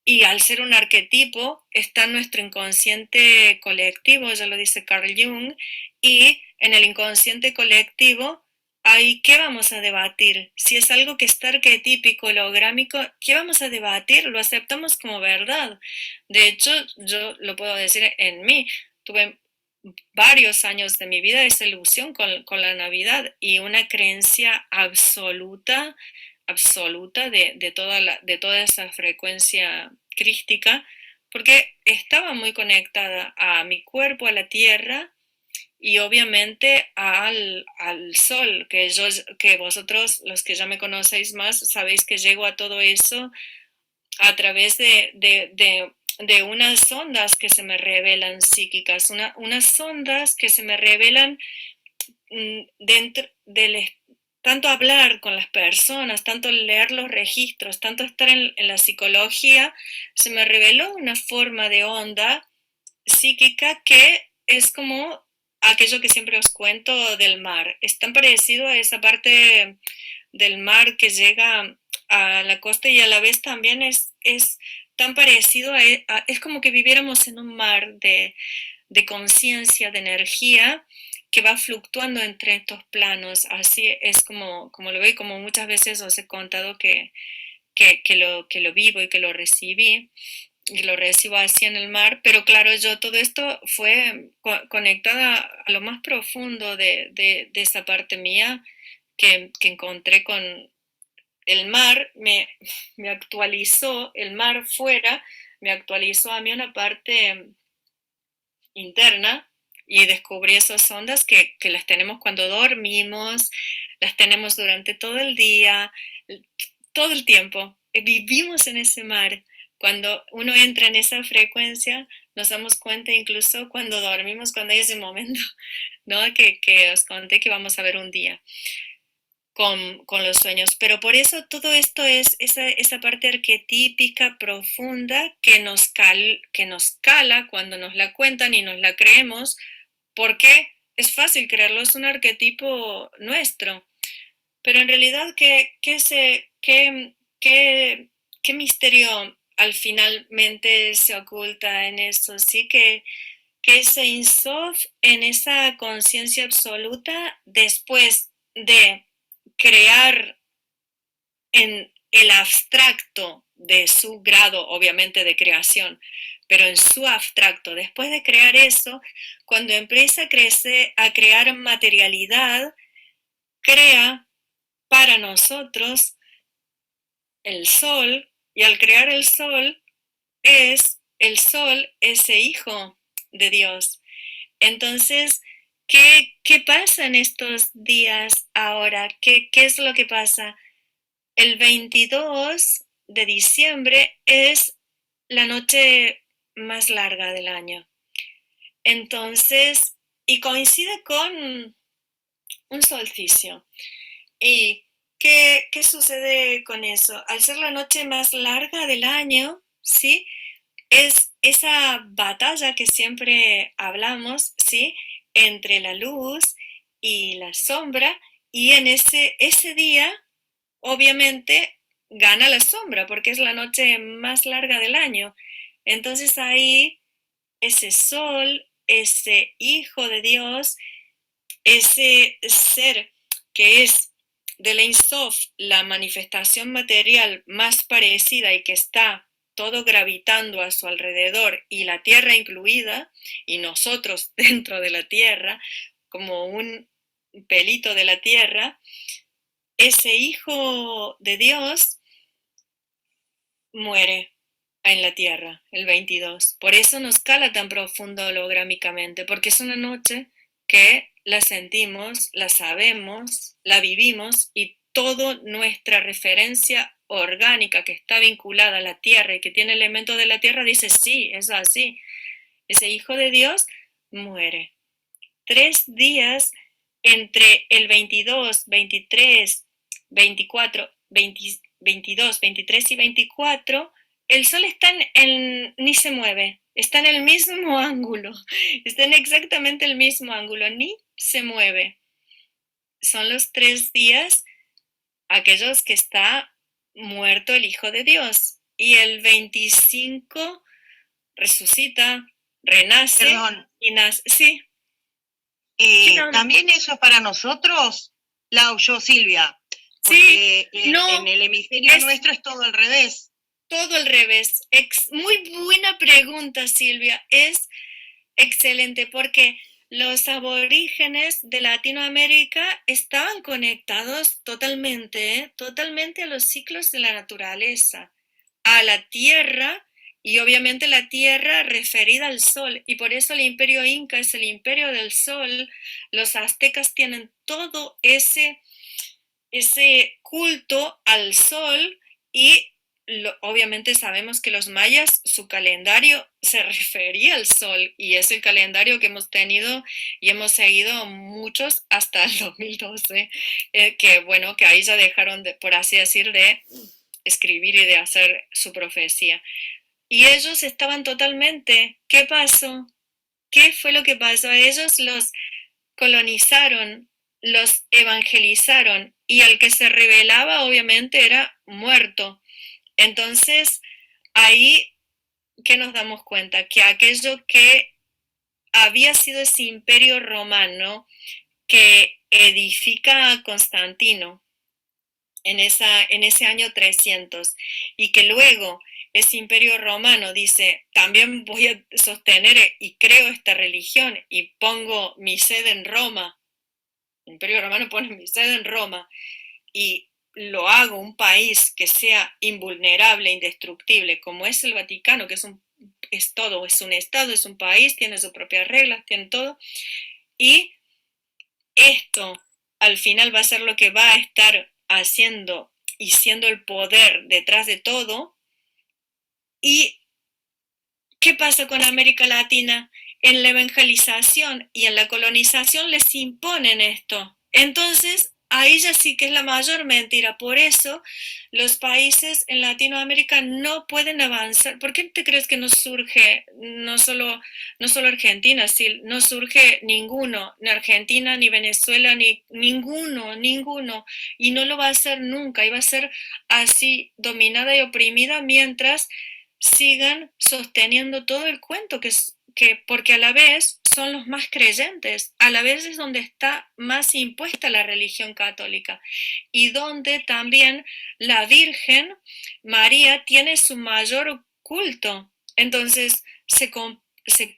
y al ser un arquetipo está nuestro inconsciente colectivo, ya lo dice Carl Jung, y en el inconsciente colectivo hay qué vamos a debatir. Si es algo que está arquetípico, holográmico, ¿qué vamos a debatir? Lo aceptamos como verdad. De hecho, yo lo puedo decir en mí. Tuve varios años de mi vida esa ilusión con la Navidad y una creencia absoluta absoluta de toda esa frecuencia crística, porque estaba muy conectada a mi cuerpo, a la tierra y obviamente al sol, que vosotros, los que ya me conocéis más, sabéis que llego a todo eso a través de unas ondas que se me revelan psíquicas, unas ondas que se me revelan dentro del tanto hablar con las personas, tanto leer los registros, tanto estar en la psicología, se me reveló una forma de onda psíquica que es como aquello que siempre os cuento del mar. Es tan parecido a esa parte del mar que llega a la costa y a la vez también es tan parecido es como que viviéramos en un mar de conciencia, de energía que va fluctuando entre estos planos. Así es como lo veo y como muchas veces os he contado que lo vivo y que lo recibí y lo recibo así en el mar, pero claro, yo todo esto fue conectada a lo más profundo de esa parte mía que encontré con el mar, me actualizó, el mar fuera, me actualizó a mí una parte interna y descubrí esas ondas que las tenemos cuando dormimos, las tenemos durante todo el tiempo. Vivimos en ese mar. Cuando uno entra en esa frecuencia, nos damos cuenta incluso cuando dormimos, cuando hay ese momento, ¿no? Que os conté que vamos a ver un día con los sueños. Pero por eso todo esto es esa parte arquetípica profunda que nos cala cuando nos la cuentan y nos la creemos, porque es fácil creerlo, es un arquetipo nuestro. Pero en realidad, ¿qué misterio al finalmente se oculta en eso? Sí, que ese Insof en esa conciencia absoluta, después de crear en el abstracto de su grado, obviamente, de creación, pero en su abstracto, después de crear eso, cuando empieza a crecer, a crear materialidad, crea para nosotros el sol, y al crear es el sol ese hijo de Dios. Entonces, ¿qué pasa en estos días ahora? ¿Qué es lo que pasa? El 22 de diciembre es la noche más larga del año. Entonces, y coincide con un solsticio. ¿Y qué sucede con eso? Al ser la noche más larga del año, ¿sí? Es esa batalla que siempre hablamos, ¿sí? Entre la luz y la sombra, y en ese día, obviamente, gana la sombra, porque es la noche más larga del año. Entonces ahí, ese sol, ese hijo de Dios, ese ser que es del Ein Sof, la manifestación material más parecida y que está todo gravitando a su alrededor y la tierra incluida, y nosotros dentro de la tierra, como un pelito de la tierra, ese hijo de Dios muere en la tierra, el 22. Por eso nos cala tan profundo holográmicamente, porque es una noche que la sentimos, la sabemos, la vivimos y toda nuestra referencia orgánica que está vinculada a la tierra y que tiene elementos de la tierra dice sí, es así. Ese hijo de Dios muere. 3 días entre el 22, 23, 24, 20, 22, 23 y 24, el sol está ni se mueve, está en el mismo ángulo, está en exactamente el mismo ángulo, ni se mueve. Son los 3 días aquellos que está muerto el Hijo de Dios. Y el 25 resucita, renace. Perdón. Y nace. Sí. También eso es para nosotros, la oyó Silvia. Porque sí, en el hemisferio nuestro es todo al revés. Todo al revés. Muy buena pregunta, Silvia. Es excelente porque los aborígenes de Latinoamérica estaban conectados totalmente, totalmente a los ciclos de la naturaleza, a la tierra y obviamente la tierra referida al sol. Y por eso el imperio inca es el imperio del sol. Los aztecas tienen todo ese culto al sol y obviamente sabemos que los mayas, su calendario se refería al sol y es el calendario que hemos tenido y hemos seguido muchos hasta el 2012, que bueno, que ahí ya dejaron, por así decir, de escribir y de hacer su profecía. Y ellos estaban totalmente, ¿qué pasó? ¿Qué fue lo que pasó? A ellos los colonizaron, los evangelizaron y al que se rebelaba obviamente era muerto. Entonces, ahí, ¿qué nos damos cuenta? Que aquello que había sido ese imperio romano que edifica a Constantino en ese año 300 y que luego ese imperio romano dice, también voy a sostener y creo esta religión y pongo mi sede en Roma. El imperio romano pone mi sede en Roma y lo hago un país que sea invulnerable, indestructible, como es el Vaticano, que es todo, es un estado, es un país, tiene sus propias reglas, tiene todo, y esto al final va a ser lo que va a estar haciendo y siendo el poder detrás de todo. ¿Y qué pasa con América Latina? En la evangelización y en la colonización les imponen esto. Entonces, ahí ya sí que es la mayor mentira. Por eso los países en Latinoamérica no pueden avanzar. ¿Por qué te crees que no surge, no solo Argentina, sí, no surge ninguno, ni Argentina, ni Venezuela, ni ninguno, y no lo va a hacer nunca, y va a ser así dominada y oprimida mientras sigan sosteniendo todo el cuento, porque a la vez son los más creyentes, a la vez es donde está más impuesta la religión católica y donde también la Virgen María tiene su mayor culto. Entonces se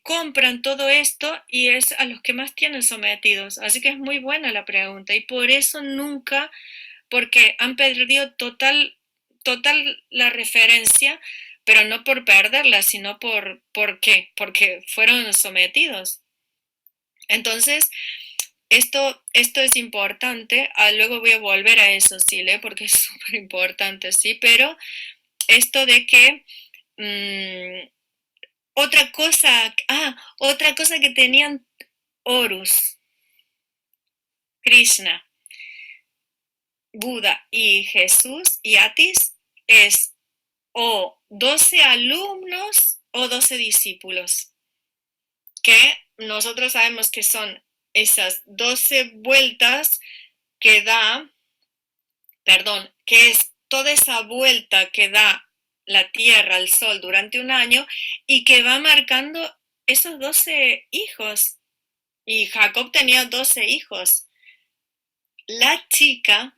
compran todo esto y es a los que más tienen sometidos. Así que es muy buena la pregunta y por eso nunca, porque han perdido total la referencia, pero no por perderla, sino ¿por qué? Porque fueron sometidos. Entonces, esto es importante, luego voy a volver a eso, sí, porque es súper importante, sí, pero esto de que otra cosa que tenían Horus, Krishna, Buda y Jesús y Atis es o 12 alumnos o 12 discípulos, que nosotros sabemos que son esas 12 vueltas que es toda esa vuelta que da la Tierra al Sol durante un año y que va marcando esos 12 hijos. Y Jacob tenía 12 hijos. La chica,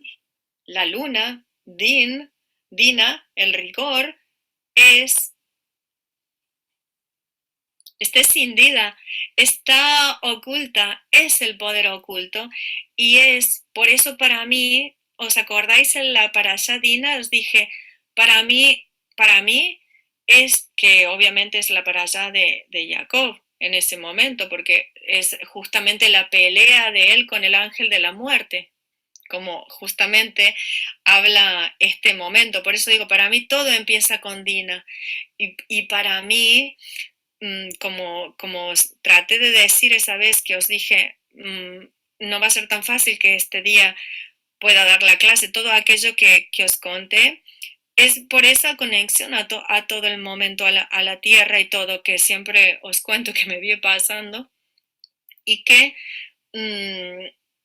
la luna, Dina, el rigor, está escindida, está oculta, es el poder oculto y es por eso para mí, ¿os acordáis en la parashá Dina? Os dije, para mí es que obviamente es la parashá de Jacob en ese momento, porque es justamente la pelea de él con el ángel de la muerte, como justamente habla este momento. Por eso digo, para mí todo empieza con Dina y para mí como traté de decir esa vez que os dije, no va a ser tan fácil que este día pueda dar la clase, todo aquello que os conté, es por esa conexión a todo el momento, a la tierra y todo, que siempre os cuento que me viene pasando, y que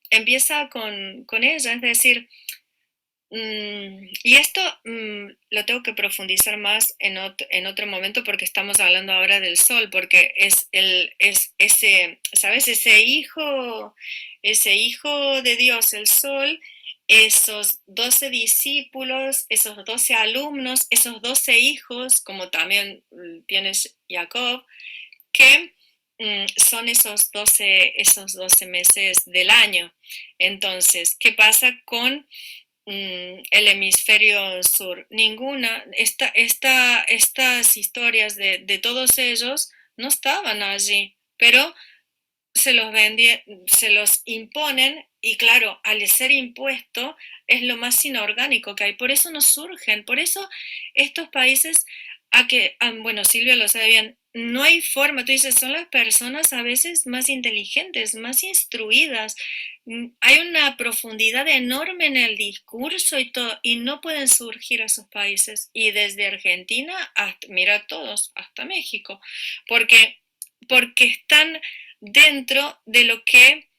empieza con ella, es decir, y esto lo tengo que profundizar más en otro momento porque estamos hablando ahora del sol, porque es ese, ¿sabes? Ese hijo de Dios, el sol, esos 12 discípulos, esos 12 alumnos, esos 12 hijos, como también tienes Jacob, que son esos 12 meses del año. Entonces, ¿qué pasa con el hemisferio sur? Ninguna, estas historias de todos ellos no estaban allí, pero se los imponen y claro, al ser impuesto es lo más inorgánico que hay, por eso no surgen, por eso estos países, bueno, Silvia lo sabe bien, no hay forma, tú dices, son las personas a veces más inteligentes, más instruidas, hay una profundidad enorme en el discurso y todo, y no pueden surgir esos países, y desde Argentina hasta, mira todos, hasta México, porque están dentro de lo que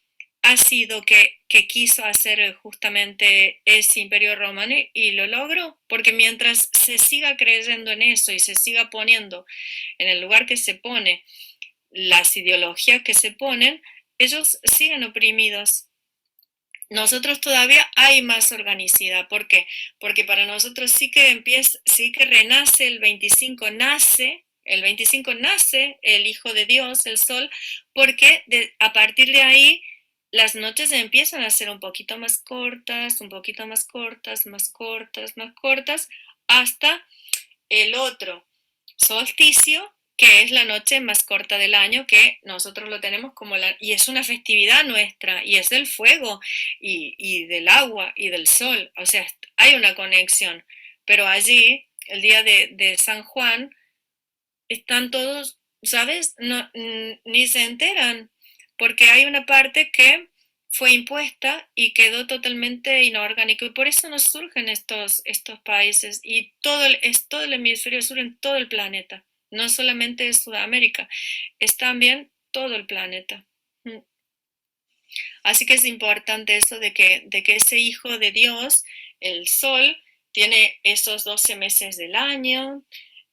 ha sido que quiso hacer justamente ese imperio romano y lo logró, porque mientras se siga creyendo en eso y se siga poniendo en el lugar que se pone las ideologías que se ponen, ellos siguen oprimidos. Nosotros todavía hay más organicidad. ¿Por qué? Porque para nosotros sí que renace el 25 nace el Hijo de Dios, el Sol, porque a partir de ahí las noches empiezan a ser un poquito más cortas, un poquito más cortas, más cortas, más cortas, hasta el otro solsticio, que es la noche más corta del año, que nosotros lo tenemos como y es una festividad nuestra, y es del fuego, y del agua, y del sol, o sea, hay una conexión, pero allí, el día de San Juan, están todos, ¿sabes? No, ni se enteran, porque hay una parte que fue impuesta y quedó totalmente inorgánico y por eso nos surgen estos países y es todo el hemisferio sur en todo el planeta, no solamente es Sudamérica, es también todo el planeta. Así que es importante eso de que ese Hijo de Dios, el Sol, tiene esos 12 meses del año,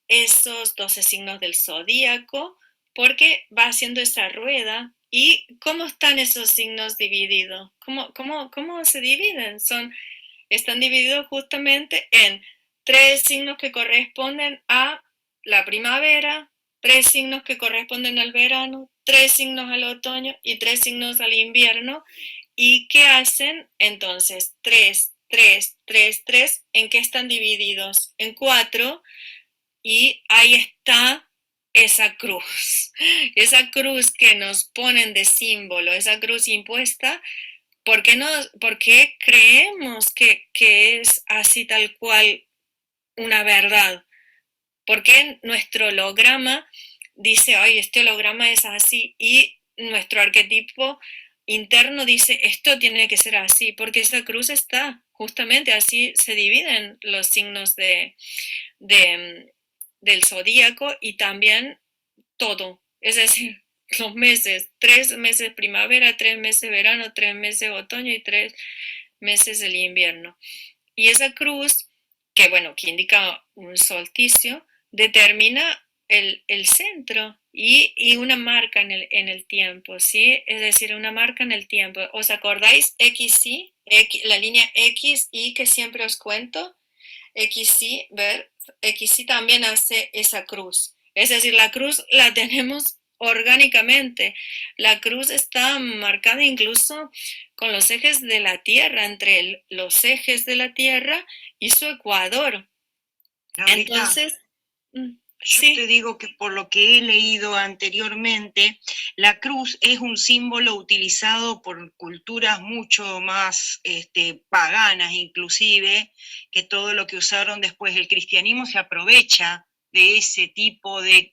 esos 12 signos del zodíaco, porque va haciendo esa rueda. ¿Y cómo están esos signos divididos? ¿Cómo se dividen? Están divididos justamente en 3 signos que corresponden a la primavera, 3 signos que corresponden al verano, 3 signos al otoño y 3 signos al invierno. ¿Y qué hacen? Entonces, 3, 3, 3, 3, ¿en qué están divididos? En 4, y ahí está esa cruz que nos ponen de símbolo, esa cruz impuesta, ¿por qué creemos que es así tal cual una verdad? ¿Por qué nuestro holograma dice, ay, este holograma es así? Y nuestro arquetipo interno dice, esto tiene que ser así, porque esa cruz está, justamente así se dividen los signos de, del zodíaco y también todo, es decir, los meses, 3 meses primavera, 3 meses verano, 3 meses otoño y 3 meses del invierno. Y esa cruz, que bueno, que indica un solsticio, determina el centro y una marca en el tiempo, ¿sí? Es decir, una marca en el tiempo. ¿Os acordáis XY, la línea X, Y que siempre os cuento? XY, ver, XY también hace esa cruz. Es decir, la cruz la tenemos orgánicamente. La cruz está marcada incluso con los ejes de la Tierra, entre los ejes de la Tierra y su ecuador. Laurita, Entonces, yo te sí, digo que por lo que he leído anteriormente, la cruz es un símbolo utilizado por culturas mucho más paganas inclusive, que todo lo que usaron después. El cristianismo se aprovecha de ese tipo de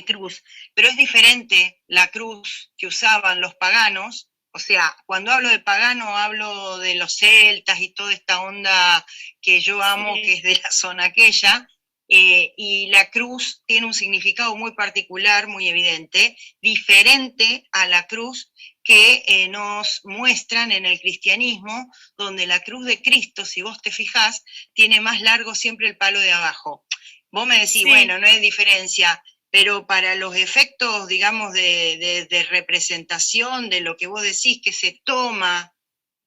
cruz, pero es diferente la cruz que usaban los paganos. O sea, cuando hablo de pagano hablo de los celtas y toda esta onda que yo amo, sí, que es de la zona aquella, y la cruz tiene un significado muy particular, muy evidente, diferente a la cruz que nos muestran en el cristianismo, donde la cruz de Cristo, si vos te fijás, tiene más largo siempre el palo de abajo. Vos me decís, sí, bueno, no hay diferencia, pero para los efectos, digamos, de representación de lo que vos decís, que se toma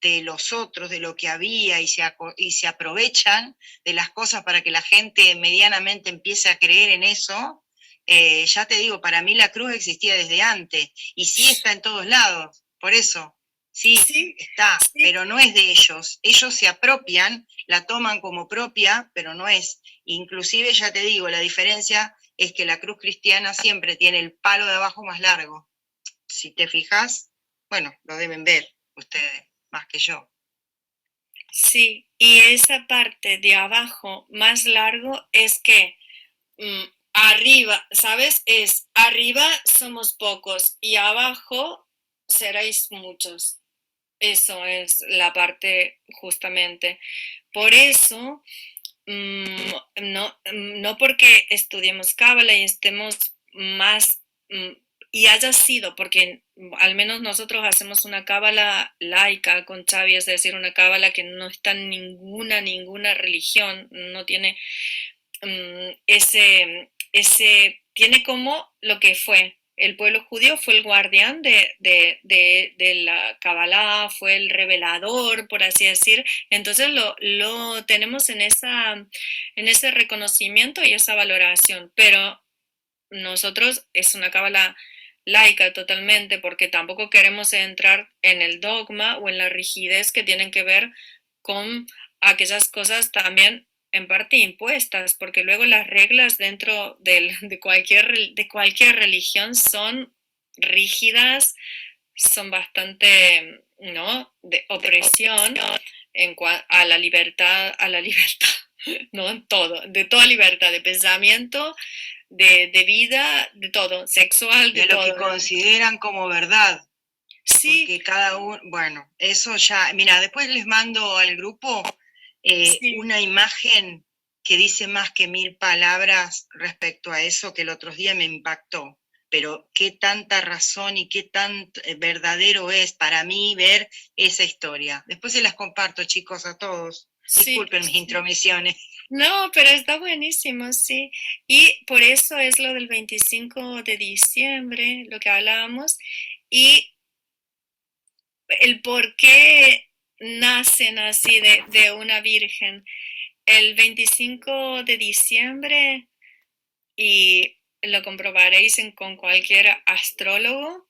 de los otros, de lo que había, y se aprovechan de las cosas para que la gente medianamente empiece a creer en eso, Ya te digo, para mí la cruz existía desde antes, y sí está en todos lados, por eso, sí, Sí, está, sí, pero no es de ellos. Ellos se apropian, la toman como propia, pero no es. Inclusive, ya te digo, la diferencia es que la cruz cristiana siempre tiene el palo de abajo más largo. Si te fijas, bueno, lo deben ver ustedes, más que yo. sí. Y esa parte de abajo más largo es que arriba, ¿sabes? Es arriba somos pocos y abajo seréis muchos. Eso es la parte justamente. Por eso, no porque estudiemos Cábala y estemos más, y haya sido, porque al menos nosotros hacemos una Cábala laica con Xavi, es decir, una Cábala que no está en ninguna religión, no tiene tiene como lo que fue. El pueblo judío fue el guardián de la Kabbalah, fue el revelador, por así decir. Entonces lo tenemos en ese reconocimiento y esa valoración. Pero nosotros es una Kabbalah laica totalmente, porque tampoco queremos entrar en el dogma o en la rigidez que tienen que ver con aquellas cosas también en parte impuestas, porque luego las reglas dentro de cualquier religión son rígidas, son bastante, ¿no?, de opresión a la libertad, ¿no? En todo, de toda libertad de pensamiento, de vida, de todo, sexual, de De lo que todo. consideran como verdad, Sí, porque cada uno, bueno, eso ya, mira, después les mando al grupo sí, una imagen que dice más que 1000 palabras respecto a eso, que el otro día me impactó, pero qué tanta razón y qué tan verdadero es para mí ver esa historia. Después se las comparto, chicos, a todos. sí. Disculpen mis intromisiones. No, pero está buenísimo, sí. Y por eso es lo del 25 de diciembre, lo que hablábamos, y el por qué nacen así de una virgen. El 25 de diciembre, y lo comprobaréis con cualquier astrólogo,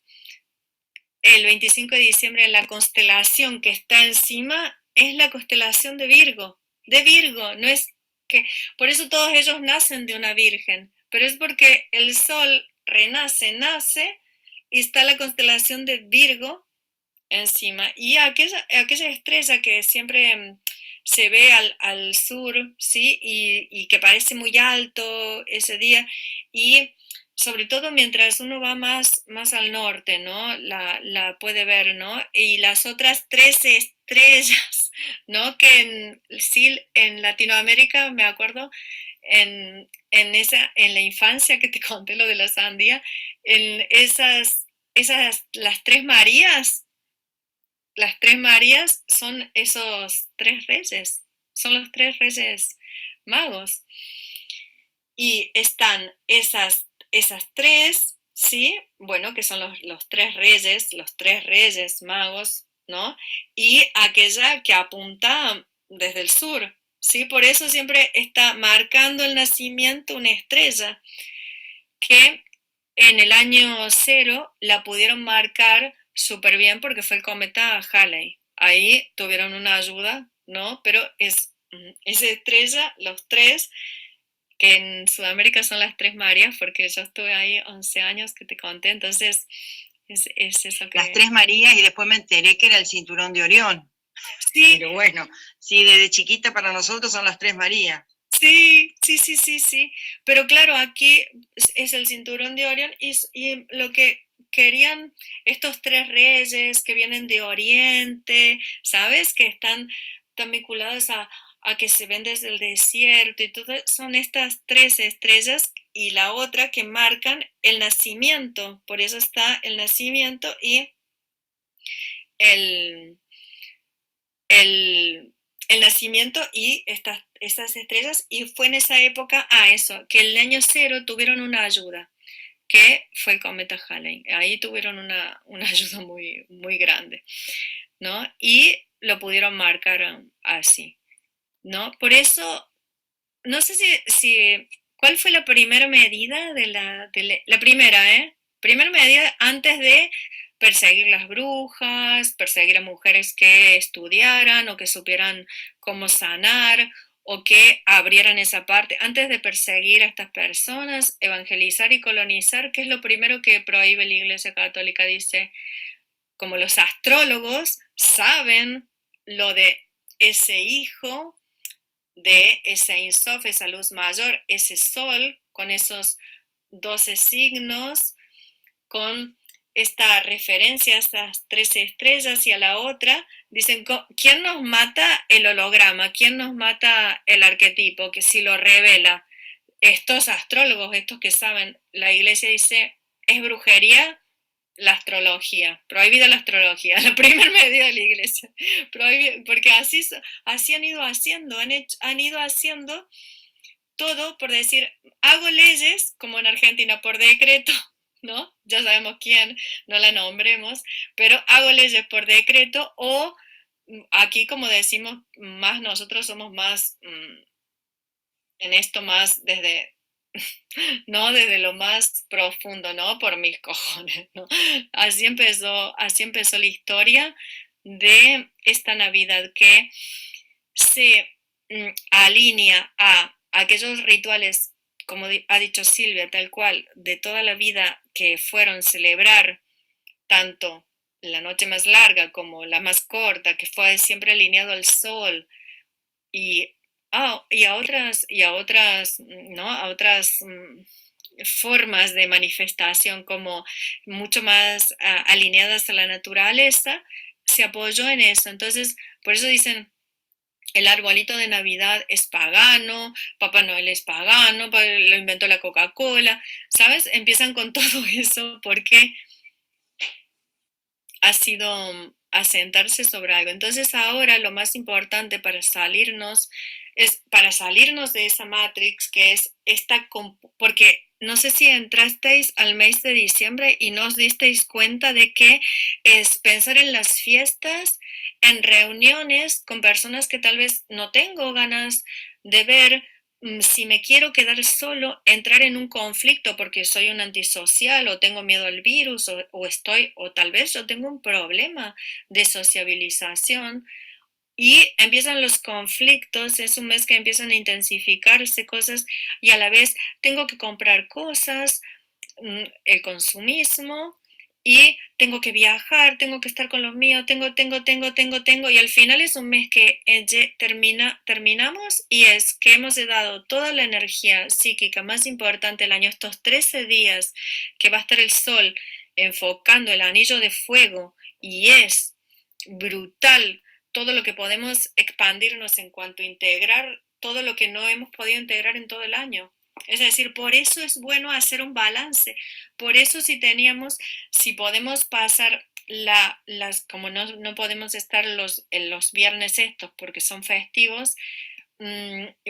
el 25 de diciembre la constelación que está encima es la constelación de Virgo, no es que, por eso todos ellos nacen de una virgen, pero es porque el sol nace, y está la constelación de Virgo encima. Y aquella estrella que siempre se ve al sur, ¿sí? Y que parece muy alto ese día, y sobre todo mientras uno va más al norte, ¿no? La puede ver, ¿no? Y las otras 13 estrellas, ¿no? Que sí, en Latinoamérica, me acuerdo, en la infancia que te conté lo de la sandía, en las tres Marías son esos tres reyes, son los tres reyes magos. Y están esas tres, ¿sí? Bueno, que son los tres reyes magos, ¿no? Y aquella que apunta desde el sur, ¿sí? Por eso siempre está marcando el nacimiento una estrella que en el año cero la pudieron marcar súper bien porque fue el cometa Halley. Ahí tuvieron una ayuda, ¿no? Pero esa estrella, los tres, que en Sudamérica son las tres Marías, porque yo estuve ahí 11 años que te conté, entonces es eso Las que... tres Marías y después me enteré que era el cinturón de Orión. Sí, Pero bueno, sí, desde chiquita para nosotros son las tres Marías. sí, sí, sí, sí, sí. Pero claro, aquí es el cinturón de Orión, y lo que querían estos tres reyes que vienen de Oriente, ¿sabes? Que están vinculados a que se ven desde el desierto y todo, son estas tres estrellas y la otra que marcan el nacimiento. Por eso está el nacimiento y el, el, el nacimiento y estas estrellas, y fue en esa época, eso, que el año cero tuvieron una ayuda, que fue el cometa Halley. Ahí tuvieron una ayuda muy, muy grande, ¿no? Y lo pudieron marcar así, ¿no? Por eso, no sé si ¿Cuál fue la primera medida la primera, Primera medida antes de perseguir las brujas, perseguir a mujeres que estudiaran o que supieran cómo sanar o que abrieran esa parte, antes de perseguir a estas personas, evangelizar y colonizar, ¿qué es lo primero que prohíbe la Iglesia Católica? Dice, como los astrólogos saben lo de ese hijo, de ese Ein Sof, esa luz mayor, ese sol, con esos 12 signos, con esta referencia a estas 13 estrellas y a la otra, dicen, ¿quién nos mata el holograma? ¿Quién nos mata el arquetipo? Que si lo revela, estos astrólogos, estos que saben, la iglesia dice, es brujería la astrología, prohibida la astrología, la primera medida de la iglesia, porque así han ido haciendo, han ido haciendo todo por decir, hago leyes, como en Argentina, por decreto, ¿no? Ya sabemos quién, no la nombremos, pero hago leyes por decreto o aquí, como decimos, más nosotros somos más en esto más desde, no desde lo más profundo, ¿no? Por mis cojones, ¿no? Así empezó la historia de esta Navidad que se alinea a aquellos rituales, como ha dicho Silvia, tal cual, de toda la vida que fueron celebrar tanto la noche más larga como la más corta, que fue siempre alineado al sol y, y a otras, ¿no? A otras formas de manifestación como mucho más alineadas a la naturaleza, se apoyó en eso. Entonces, por eso dicen, el arbolito de Navidad es pagano, Papá Noel es pagano, lo inventó la Coca-Cola, ¿sabes? Empiezan con todo eso porque ha sido asentarse sobre algo. Entonces ahora lo más importante para salirnos de esa matrix que es esta, porque no sé si entrasteis al mes de diciembre y no os disteis cuenta de que es pensar en las fiestas, en reuniones con personas que tal vez no tengo ganas de ver, si me quiero quedar solo, entrar en un conflicto porque soy un antisocial o tengo miedo al virus o tal vez yo tengo un problema de sociabilización y empiezan los conflictos, es un mes que empiezan a intensificarse cosas y a la vez tengo que comprar cosas, el consumismo y tengo que viajar, tengo que estar con los míos, tengo, y al final es un mes que terminamos y es que hemos dado toda la energía psíquica más importante del año, estos 13 días que va a estar el sol enfocando el anillo de fuego y es brutal todo lo que podemos expandirnos en cuanto a integrar todo lo que no hemos podido integrar en todo el año. Es decir, por eso es bueno hacer un balance. Por eso si podemos pasar como no podemos estar en los viernes estos porque son festivos,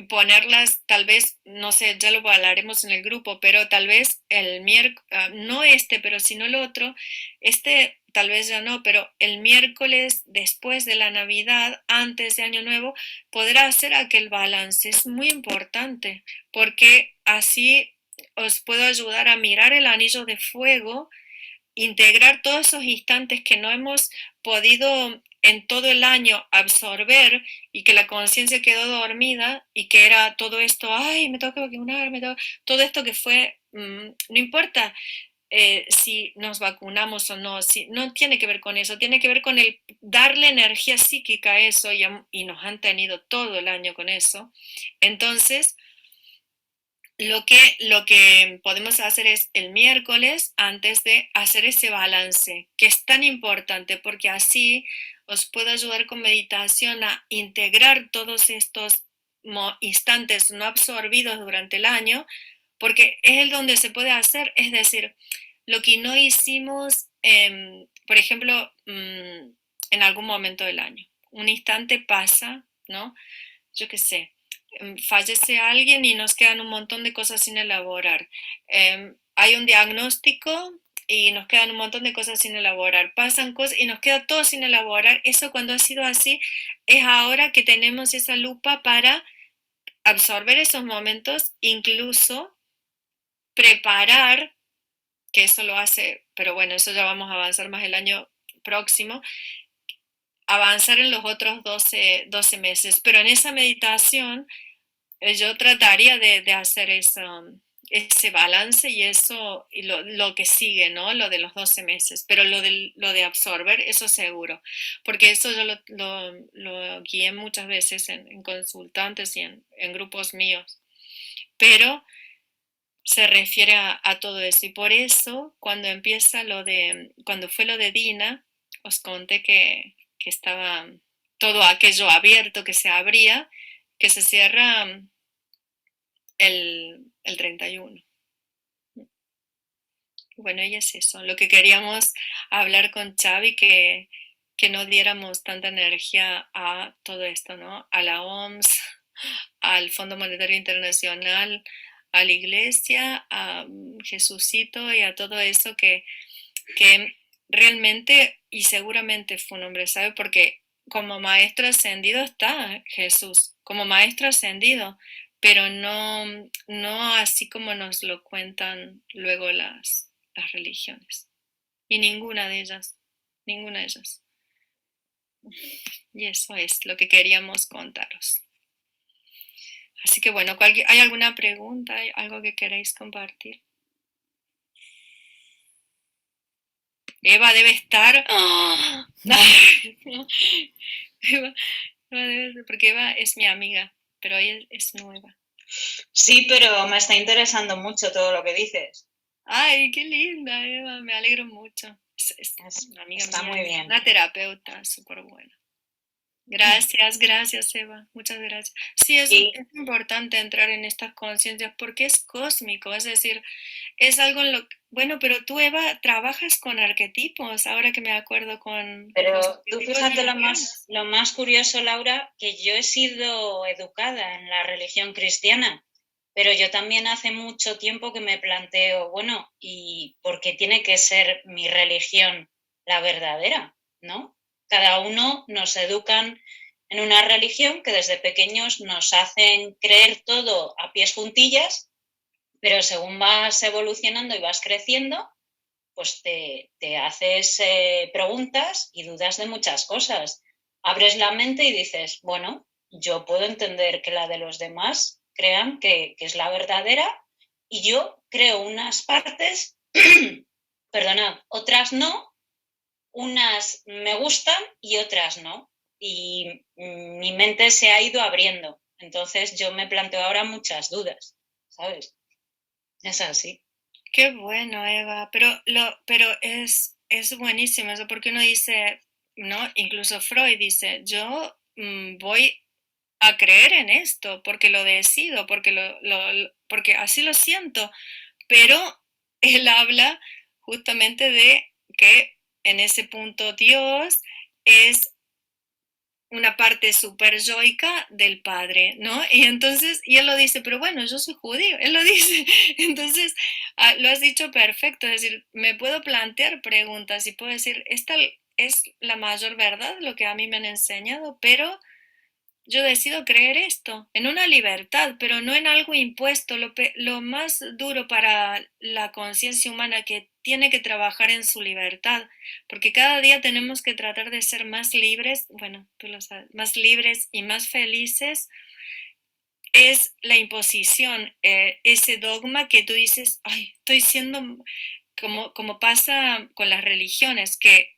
ponerlas tal vez, no sé, ya lo hablaremos en el grupo, pero tal vez el miércoles, no pero sino el otro, tal vez ya no, pero el miércoles después de la Navidad, antes de Año Nuevo, podrá hacer aquel balance. Es muy importante porque así os puedo ayudar a mirar el anillo de fuego, integrar todos esos instantes que no hemos podido en todo el año absorber y que la conciencia quedó dormida y que era todo esto, ay, me tengo que vacunar, todo esto que fue, no importa si nos vacunamos o no, no tiene que ver con eso, tiene que ver con el darle energía psíquica a eso y nos han tenido todo el año con eso. Entonces, lo que podemos hacer es el miércoles, antes de hacer ese balance, que es tan importante porque así os puedo ayudar con meditación a integrar todos estos instantes no absorbidos durante el año, porque es el donde se puede hacer, es decir, lo que no hicimos, por ejemplo, en algún momento del año. Un instante pasa, ¿no? Yo qué sé, fallece alguien y nos quedan un montón de cosas sin elaborar. Hay un diagnóstico y nos quedan un montón de cosas sin elaborar. Pasan cosas y nos queda todo sin elaborar. Eso cuando ha sido así es ahora que tenemos esa lupa para absorber esos momentos, incluso preparar, que eso lo hace, pero bueno, eso ya vamos a avanzar más el año próximo, avanzar en los otros 12 meses. Pero en esa meditación yo trataría de hacer ese balance y eso, y lo que sigue, ¿no? Lo de los 12 meses, pero lo de absorber, eso seguro, porque eso yo lo guié muchas veces en consultantes y en grupos míos, pero se refiere a todo eso. Y por eso, cuando fue lo de Dina, os conté que estaba todo aquello abierto que se abría, que se cierra el 31. Bueno, y es eso, lo que queríamos hablar con Xavi, que no diéramos tanta energía a todo esto, ¿no? A la OMS, al Fondo Monetario Internacional, a la Iglesia, a Jesucito y a todo eso que realmente y seguramente fue un hombre sabio, porque como maestro ascendido está Jesús, como maestro ascendido, pero no así como nos lo cuentan luego las religiones. Y ninguna de ellas. Y eso es lo que queríamos contaros. Así que bueno, ¿hay alguna pregunta? ¿Hay algo que queréis compartir? Eva debe estar. ¡Oh! Eva porque Eva es mi amiga, pero ella es nueva. Sí, pero me está interesando mucho todo lo que dices. Ay, qué linda, Eva, me alegro mucho. Es una amiga Está mía, muy bien. una terapeuta súper buena. Gracias, Eva, muchas gracias. Sí, es importante entrar en estas conciencias porque es cósmico, es decir, es algo en lo que, bueno, pero tú, Eva, trabajas con arquetipos, ahora que me acuerdo con... Pero los tú arquetipos fíjate junguianos. lo más curioso, Laura, que yo he sido educada en la religión cristiana, pero yo también hace mucho tiempo que me planteo, bueno, ¿y por qué tiene que ser mi religión la verdadera? ¿No? Cada uno nos educan en una religión que desde pequeños nos hacen creer todo a pies juntillas, pero según vas evolucionando y vas creciendo, pues te haces preguntas y dudas de muchas cosas. Abres la mente y dices, bueno, yo puedo entender que la de los demás crean que es la verdadera y yo creo unas partes, perdonad, otras no, unas me gustan y otras no. Y mi mente se ha ido abriendo. Entonces yo me planteo ahora muchas dudas, ¿sabes? Es así. Qué bueno, Eva, pero es buenísimo eso, porque uno dice, ¿no? Incluso Freud dice, yo voy a creer en esto, porque lo decido, porque así lo siento, pero él habla justamente de que en ese punto Dios es una parte super yoica del padre, ¿no? Y entonces, y él lo dice, pero bueno, yo soy judío, él lo dice, entonces, lo has dicho perfecto, es decir, me puedo plantear preguntas y puedo decir, esta es la mayor verdad, lo que a mí me han enseñado, pero yo decido creer esto, en una libertad, pero no en algo impuesto. Lo más duro para la conciencia humana que tiene que trabajar en su libertad, porque cada día tenemos que tratar de ser más libres, bueno, tú lo sabes, más libres y más felices, es la imposición, ese dogma que tú dices, ay, estoy siendo, como pasa con las religiones, que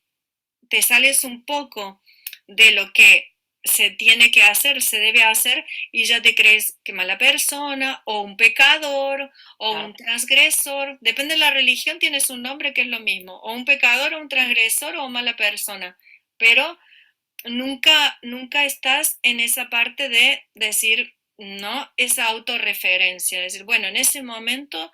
te sales un poco de lo que se tiene que hacer, se debe hacer, y ya te crees que mala persona, o un pecador, o un transgresor, depende de la religión, tienes un nombre que es lo mismo, o un pecador, o un transgresor, o mala persona, pero nunca estás en esa parte de decir, no, esa autorreferencia, decir, bueno, en ese momento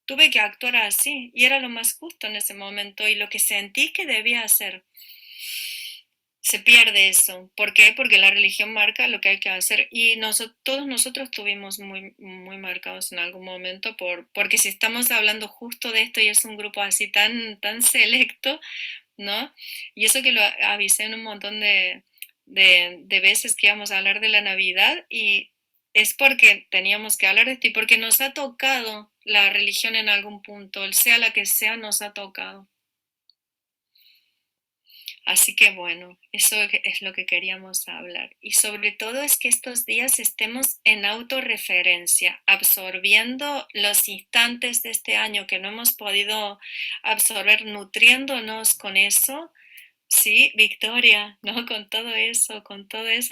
tuve que actuar así, y era lo más justo en ese momento, y lo que sentí que debía hacer. Se pierde eso. ¿Por qué? Porque la religión marca lo que hay que hacer y todos nosotros estuvimos muy, muy marcados en algún momento porque si estamos hablando justo de esto y es un grupo así tan selecto, ¿no? Y eso que lo avisé en un montón de veces que íbamos a hablar de la Navidad y es porque teníamos que hablar de esto y porque nos ha tocado la religión en algún punto, sea la que sea, nos ha tocado. Así que bueno, eso es lo que queríamos hablar. Y sobre todo es que estos días estemos en autorreferencia, absorbiendo los instantes de este año que no hemos podido absorber, nutriéndonos con eso. Sí, Victoria, ¿no? Con todo eso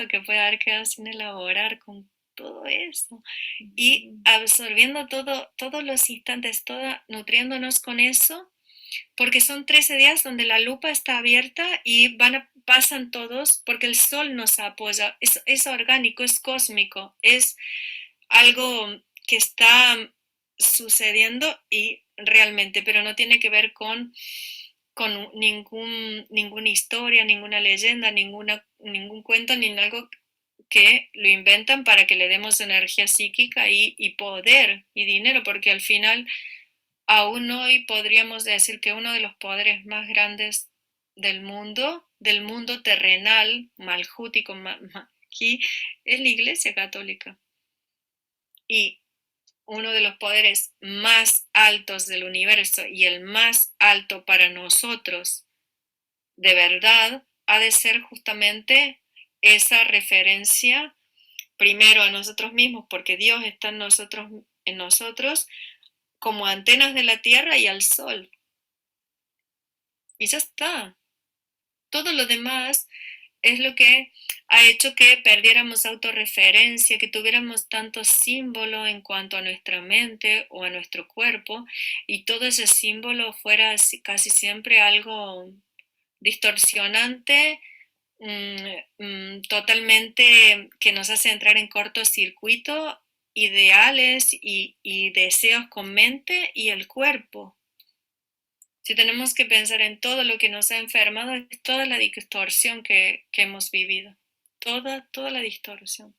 que puede haber quedado sin elaborar, con todo eso. Y absorbiendo todos los instantes, nutriéndonos con eso, porque son 13 días donde la lupa está abierta y pasan todos, porque el sol nos apoya, es orgánico, es cósmico, es algo que está sucediendo y realmente, pero no tiene que ver con ninguna historia, ninguna leyenda, ningún cuento, ni algo que lo inventan para que le demos energía psíquica y poder y dinero, porque al final aún hoy podríamos decir que uno de los poderes más grandes del mundo terrenal, malhútico, aquí, es la Iglesia Católica. Y uno de los poderes más altos del universo y el más alto para nosotros, de verdad, ha de ser justamente esa referencia primero a nosotros mismos, porque Dios está en nosotros como antenas de la tierra y al sol. Y ya está. Todo lo demás es lo que ha hecho que perdiéramos autorreferencia, que tuviéramos tanto símbolo en cuanto a nuestra mente o a nuestro cuerpo, y todo ese símbolo fuera casi siempre algo distorsionante, totalmente que nos hace entrar en cortocircuito, ideales y deseos con mente y el cuerpo. Si tenemos que pensar en todo lo que nos ha enfermado, es toda la distorsión que hemos vivido. Toda la distorsión.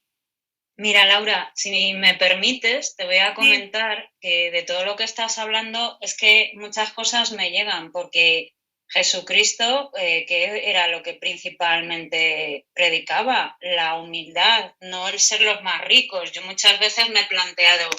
Mira, Laura, si me permites, te voy a comentar que de todo lo que estás hablando es que muchas cosas me llegan, porque Jesucristo, que era lo que principalmente predicaba, la humildad, no el ser los más ricos. Yo muchas veces me he planteado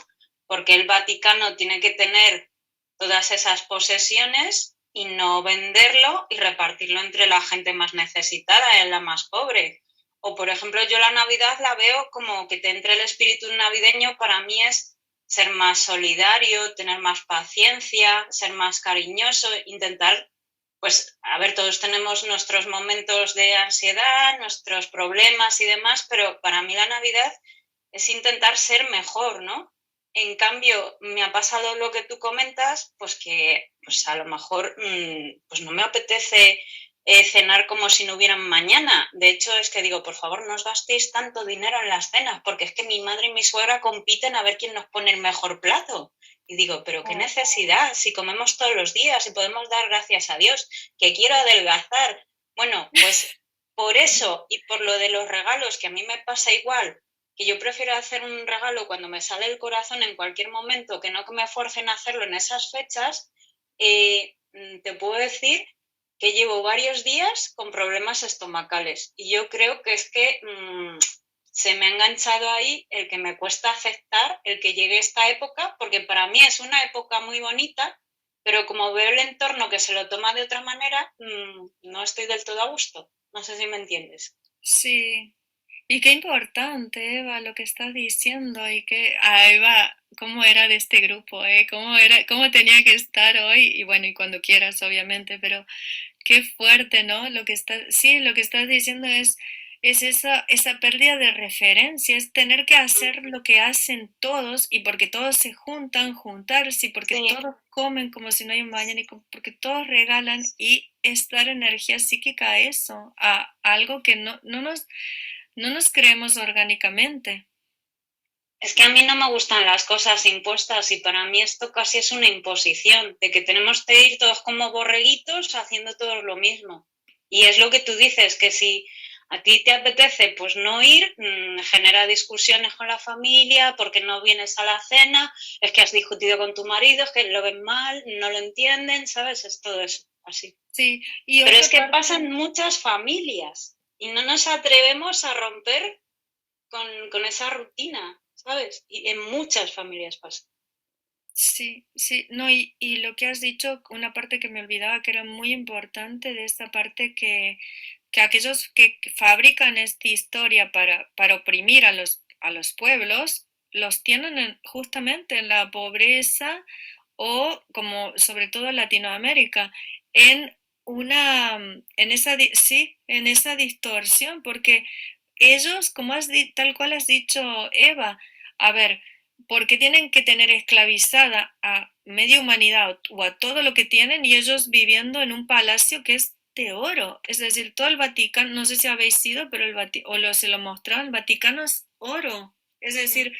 por qué el Vaticano tiene que tener todas esas posesiones y no venderlo y repartirlo entre la gente más necesitada, la más pobre. O, por ejemplo, yo la Navidad la veo como que te entre el espíritu navideño, para mí es ser más solidario, tener más paciencia, ser más cariñoso, intentar, pues, a ver, todos tenemos nuestros momentos de ansiedad, nuestros problemas y demás, pero para mí la Navidad es intentar ser mejor, ¿no? En cambio, me ha pasado lo que tú comentas, pues que pues a lo mejor pues no me apetece cenar como si no hubiera mañana. De hecho, es que digo, por favor, no os gastéis tanto dinero en las cenas, porque es que mi madre y mi suegra compiten a ver quién nos pone el mejor plato. Y digo, pero qué necesidad, si comemos todos los días y podemos dar gracias a Dios, que quiero adelgazar. Bueno, pues por eso y por lo de los regalos, que a mí me pasa igual, que yo prefiero hacer un regalo cuando me sale el corazón en cualquier momento, que no que me fuercen a hacerlo en esas fechas, te puedo decir que llevo varios días con problemas estomacales y yo creo que es que se me ha enganchado ahí el que me cuesta aceptar el que llegue esta época, porque para mí es una época muy bonita, pero como veo el entorno que se lo toma de otra manera, no estoy del todo a gusto. No sé si me entiendes. Sí. Y qué importante, Eva, lo que estás diciendo y que, Eva, cómo era de este grupo, cómo tenía que estar hoy y bueno, y cuando quieras, obviamente, pero qué fuerte, ¿no? Lo que estás diciendo es esa pérdida de referencia, es tener que hacer lo que hacen todos y porque todos se juntarse y porque Sí. todos comen como si no hay un mañana y porque todos regalan y es dar energía psíquica a eso, a algo que no nos creemos orgánicamente. Es que a mí no me gustan las cosas impuestas y para mí esto casi es una imposición, de que tenemos que ir todos como borreguitos haciendo todos lo mismo. Y es lo que tú dices, que si a ti te apetece pues no ir, genera discusiones con la familia porque no vienes a la cena, es que has discutido con tu marido, es que lo ven mal, no lo entienden, ¿sabes? Es todo eso, así. Sí, pero es que pasa en muchas familias y no nos atrevemos a romper con esa rutina, ¿sabes? Y en muchas familias pasa. Sí, sí, no, y lo que has dicho, una parte que me olvidaba que era muy importante de esta parte que aquellos que fabrican esta historia para oprimir a los pueblos, los tienen justamente en la pobreza o como sobre todo en Latinoamérica, en sí, en esa distorsión, porque ellos, tal cual has dicho, Eva, a ver, porque tienen que tener esclavizada a media humanidad o a todo lo que tienen y ellos viviendo en un palacio que es de oro. Es decir, todo el Vaticano, no sé si habéis ido, pero se lo mostraron, el Vaticano es oro. Es decir,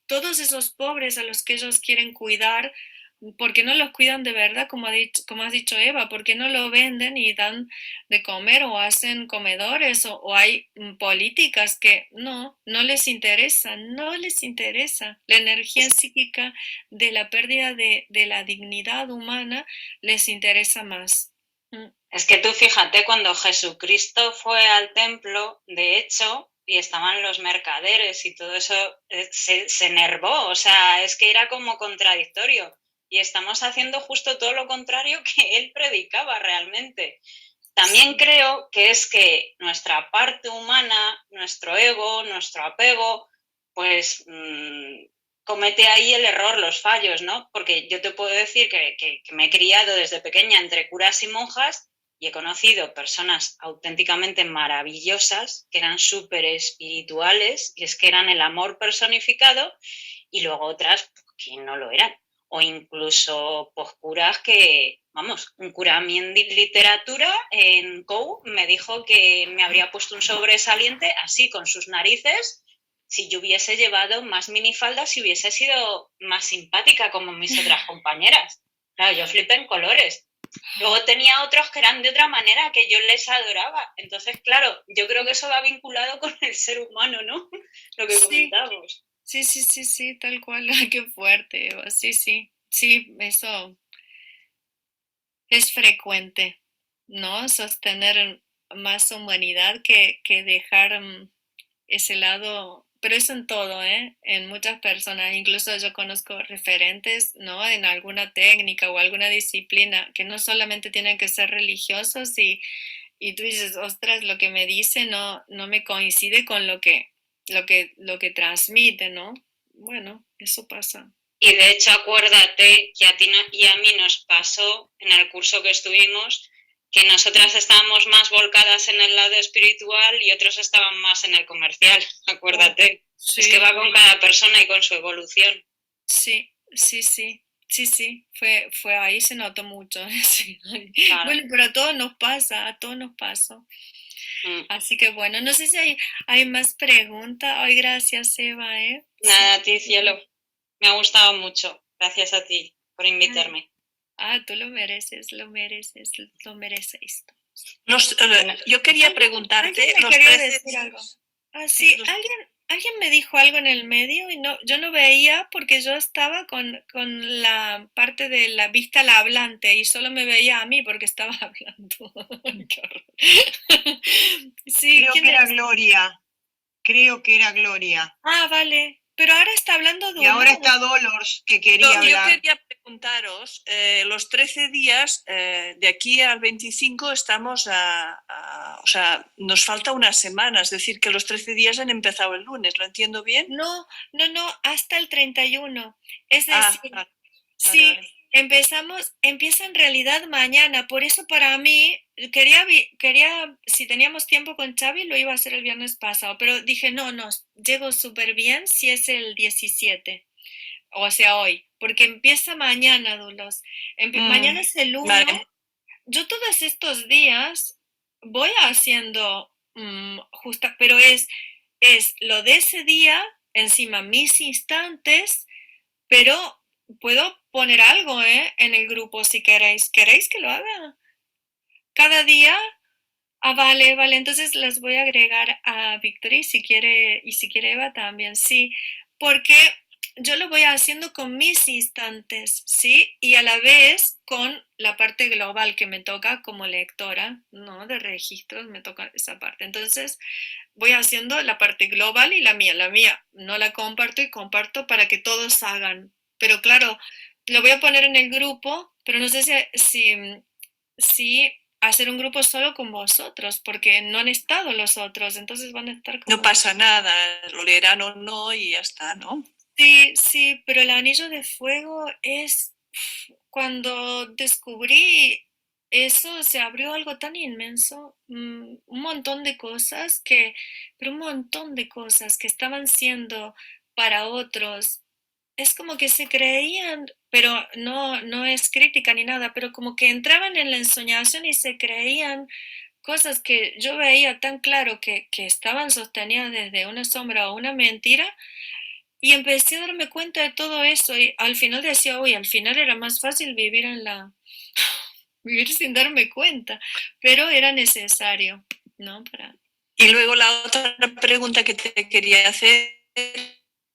todos esos pobres a los que ellos quieren cuidar, ¿por qué no los cuidan de verdad, como has dicho Eva? ¿Por qué no lo venden y dan de comer o hacen comedores o hay políticas que no les interesa, no les interesa? La energía psíquica de la pérdida de la dignidad humana les interesa más. Es que tú fíjate, cuando Jesucristo fue al templo, de hecho, y estaban los mercaderes y todo eso, se enervó, o sea, es que era como contradictorio. Y estamos haciendo justo todo lo contrario que él predicaba realmente. También creo que es que nuestra parte humana, nuestro ego, nuestro apego, pues comete ahí el error, los fallos, ¿no? Porque yo te puedo decir que me he criado desde pequeña entre curas y monjas y he conocido personas auténticamente maravillosas que eran súper espirituales y es que eran el amor personificado y luego otras que no lo eran. O incluso pues, curas que, vamos, un cura a mí en literatura en COU me dijo que me habría puesto un sobresaliente así con sus narices si yo hubiese llevado más minifaldas y hubiese sido más simpática como mis otras compañeras. Claro, yo flipé en colores. Luego tenía otros que eran de otra manera que yo les adoraba. Entonces, claro, yo creo que eso va vinculado con el ser humano, ¿no? Lo que comentamos. Sí, sí, sí, sí, tal cual. Ay, qué fuerte, Eva. Sí, sí, sí, eso es frecuente, ¿no? Sostener más humanidad que dejar ese lado, pero eso en todo, ¿eh? En muchas personas, incluso yo conozco referentes, ¿no? En alguna técnica o alguna disciplina que no solamente tienen que ser religiosos y tú dices, ostras, lo que me dice no me coincide con lo que transmite, ¿no? Bueno, eso pasa. Y de hecho, acuérdate que a ti y a mí nos pasó en el curso que estuvimos que nosotras estábamos más volcadas en el lado espiritual y otros estaban más en el comercial, acuérdate. Sí, es que va con cada persona y con su evolución. sí, sí, sí. Sí, sí, fue ahí se notó mucho. Sí. Claro. Bueno, pero a todos nos pasa, a todos nos pasó. Así que bueno, no sé si hay más preguntas. Ay, gracias, Eva, ¿eh? Nada, a ti, cielo. Me ha gustado mucho. Gracias a ti por invitarme. Tú lo mereces, lo merecéis. Yo quería preguntarte. ¿Alguien me quería decir algo? Sí, alguien me dijo algo en el medio y yo no veía porque yo estaba con la parte de la vista la hablante y solo me veía a mí porque estaba hablando. Qué horror. Sí, Creo que era Gloria. Creo que era Gloria. Vale. Pero ahora está hablando Y ahora está Dolores, que quería hablar. Yo quería preguntaros, los 13 días, de aquí al 25 estamos o sea, nos falta una semana, es decir, que los 13 días han empezado el lunes, ¿lo entiendo bien? No, hasta el 31. Es decir, vale. sí, empieza en realidad mañana, por eso para mí, quería, si teníamos tiempo con Xavi, lo iba a hacer el viernes pasado, pero dije, no, llego súper bien si es el 17, o sea, hoy, porque empieza mañana, Dulos. Mañana es el 1. Vale. Yo todos estos días voy haciendo pero es lo de ese día, encima mis instantes, pero puedo poner algo, en el grupo si queréis. ¿Queréis que lo haga? Cada día. Vale, entonces las voy a agregar a Victoria y si quiere Eva también, sí, porque yo lo voy haciendo con mis instantes, ¿sí? Y a la vez con la parte global que me toca como lectora, ¿no? De registros, me toca esa parte. Entonces, voy haciendo la parte global y la mía no la comparto y comparto para que todos hagan. Pero claro, lo voy a poner en el grupo, pero no sé si hacer un grupo solo con vosotros, porque no han estado los otros, entonces van a estar como... No pasa nada, lo leerán o no y ya está, ¿no? Sí, sí, pero el anillo de fuego es... Cuando descubrí eso, se abrió algo tan inmenso, un montón de cosas pero un montón de cosas que estaban siendo para otros. Es como que se creían, pero no es crítica ni nada, pero como que entraban en la ensoñación y se creían cosas que yo veía tan claro que estaban sostenidas desde una sombra o una mentira, y empecé a darme cuenta de todo eso y al final decía, uy, al final era más fácil vivir sin darme cuenta, pero era necesario, ¿no? Y luego la otra pregunta que te quería hacer